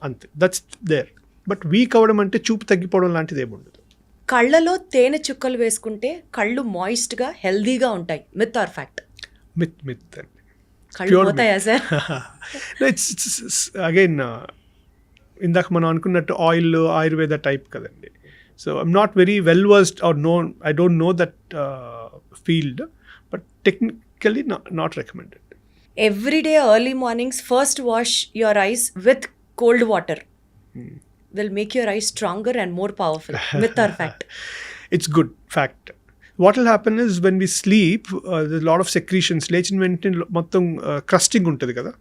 అంతే, దట్స్ దేర్. బట్ వీక్ అవ్వడం అంటే చూపు తగ్గిపోవడం లాంటిది ఏమి ఉండదు. కళ్ళలో తేనె చుక్కలు వేసుకుంటే కళ్ళు మాయిస్ట్గా హెల్దీగా ఉంటాయి, మిత్ ఆర్ ఫ్యాక్ట్? మిత్ అండి. కళ్ళు పోతాయా సార్? ఇట్స్ అగైన్ ఇందాక మనం అనుకున్నట్టు ఆయిల్, ఆయుర్వేద టైప్ కదండి. So I'm not very well versed or I don't know that field, but technically not recommended. Every day early mornings first wash your eyes with cold water will make your eyes stronger and more powerful. Myth or fact? It's good, fact. What will happen is when we sleep, there's a lot of secretions. లేచిన వెంటనే మొత్తం crusting ఉంటుంది కదా.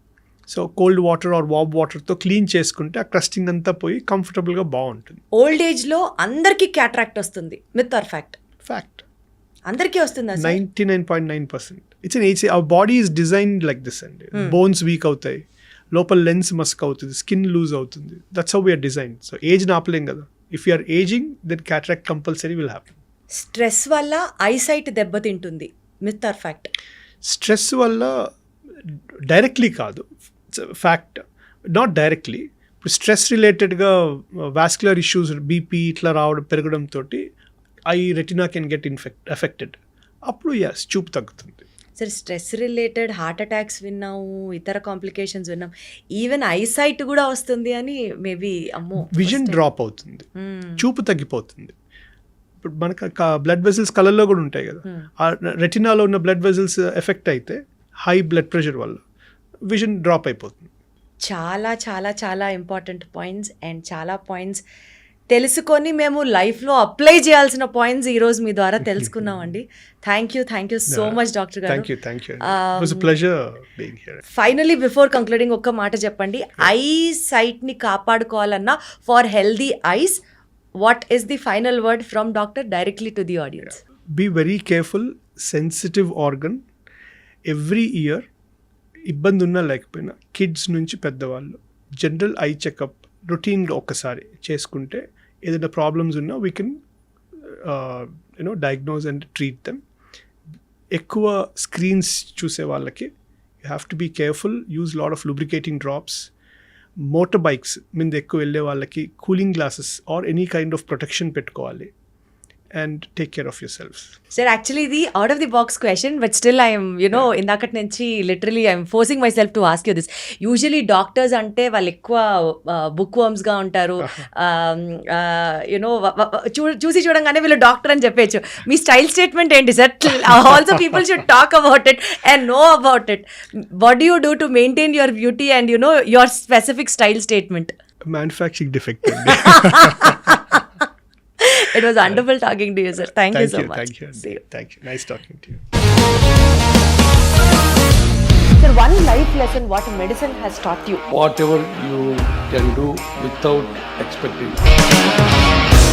So cold water are వామ్ వాటర్తో clean చేసుకుంటే ఆ crusting అంతా పోయి కంఫర్టబుల్గా బాగుంటుంది. ఓల్డ్ ఏజ్లో అందరికీ క్యాట్రాక్ట్ వస్తుంది, మిత్ ఆర్ ఫ్యాక్ట్? ఫ్యాక్ట్. అందరికీ వస్తుందా? 99.9%. It's an age. Our body is designed like this అండి. బోన్స్ వీక్ అవుతాయి, లోపల లెన్స్ మస్క్ అవుతుంది, స్కిన్ లూజ్ అవుతుంది. That's how we're design. So ఏజ్ని ఆపలేం కదా. If you're ageing then cataract compulsory will happen. Stress వల్ల ఐసైట్ దెబ్బతింటుంది, మిత్ ఆర్ ఫ్యాక్ట్? స్ట్రెస్ వల్ల డైరెక్ట్లీ కాదు, ఫ్యాక్ట్. నాట్ డైరెక్ట్లీ, ఇప్పుడు స్ట్రెస్ రిలేటెడ్గా వాస్కులర్ ఇష్యూస్ బీపీ ఇట్లా రావడం పెరగడంతో eye retina can get affected. అప్పుడు ఎస్ చూపు తగ్గుతుంది. సరే, స్ట్రెస్ రిలేటెడ్ హార్ట్ అటాక్స్ విన్నాము, ఇతర కాంప్లికేషన్స్ విన్నాం, ఈవెన్ ఐసైట్ కూడా వస్తుంది అని మేబీ అమ్మో. విజన్ డ్రాప్ అవుతుంది, చూపు తగ్గిపోతుంది. ఇప్పుడు మనకు బ్లడ్ వెజల్స్ కళ్ళల్లో కూడా ఉంటాయి కదా, ఆ రెటినాలో ఉన్న బ్లడ్ వెజల్స్ ఎఫెక్ట్ అయితే హై బ్లడ్ ప్రెషర్ వల్ల విజన్ డ్రాప్ అయిపోతుంది. చాలా చాలా చాలా ఇంపార్టెంట్ పాయింట్స్ అండ్ చాలా పాయింట్స్ తెలుసుకొని మేము లైఫ్లో అప్లై చేయాల్సిన పాయింట్స్ ఈరోజు మీ ద్వారా తెలుసుకున్నామండి. Thank you so much doctor గారు. Thank you. It was a pleasure being here. Finally before concluding ఒక్క మాట చెప్పండి. ఐ సైట్ని కాపాడుకోవాలన్నా for healthy eyes, what is the final word from doctor directly to the audience? Be very careful, sensitive organ. Every year ఇబ్బంది ఉన్నా లేకపోయినా kids నుంచి పెద్దవాళ్ళు జనరల్ ఐ చెకప్ రొటీన్గా ఒక్కసారి చేసుకుంటే ఏదైనా ప్రాబ్లమ్స్ ఉన్నా we can diagnose and treat them. ఎక్కువ స్క్రీన్స్ చూసే వాళ్ళకి you have to be careful, use lot of lubricating drops. Motor bikes మీద ఎక్కువ వెళ్ళే వాళ్ళకి cooling glasses or any kind of protection పెట్టుకోవాలి. And take care of yourselves. Sir, actually the out of the box question, but still I am, ఇందాకటి నుంచి literally I am forcing myself to ask you this. Usually doctors అంటే వాళ్ళు ఎక్కువ book worms గా ఉంటారు, చూసి చూడంగానే వీళ్ళు డాక్టర్ అని చెప్పేచ్చు. మీ స్టైల్ స్టేట్మెంట్ ఏంటి sir? Also people should talk about it and know about it. What do you do to maintain your beauty and your specific style statement? Manufacturing defect. It was wonderful talking to you, sir. Thank you so much. Thank you. Nice talking to you. Sir, one life lesson what medicine has taught you. Whatever you can do without expecting.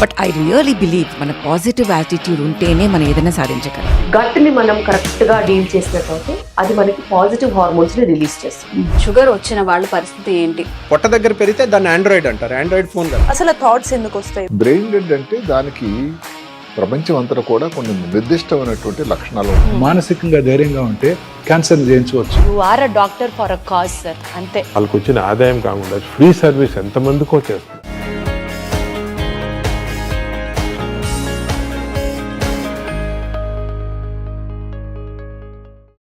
But I really believe మన positive attitude ఉంటేనే మనం ఏదైనా సాధించగలం. గట్ని మనం కరెక్ట్గా deal చేసినట్లయితే అది మనకి పాజిటివ్ హార్మోన్స్ని రిలీజ్ చేస్తుంది. షుగర్ వచ్చిన వాళ్ళ పరిస్థితి ఏంటి? పొట్ట దగ్గర పెరిగితే దాన్ని ఆండ్రాయిడ్ అంటారు, ఆండ్రాయిడ్ ఫోన్ కదా. అసలు థాట్స్ ఎందుకు వస్తాయి? బ్రెయిన్ డెడ్ అంటే దానికి ప్రపంచం అంతా కూడా కొన్ని నిర్దిష్టమైనటువంటి లక్షణాలు. మానసికంగా ధైర్యంగా ఉంటే క్యాన్సర్ జయించవచ్చు. You are a doctor for a cause sir, అంతే. వాళ్ళకి వచ్చిన ఆదాయం కాకుండా ఫ్రీ సర్వీస్ ఎంతమందికో చేస్తారు.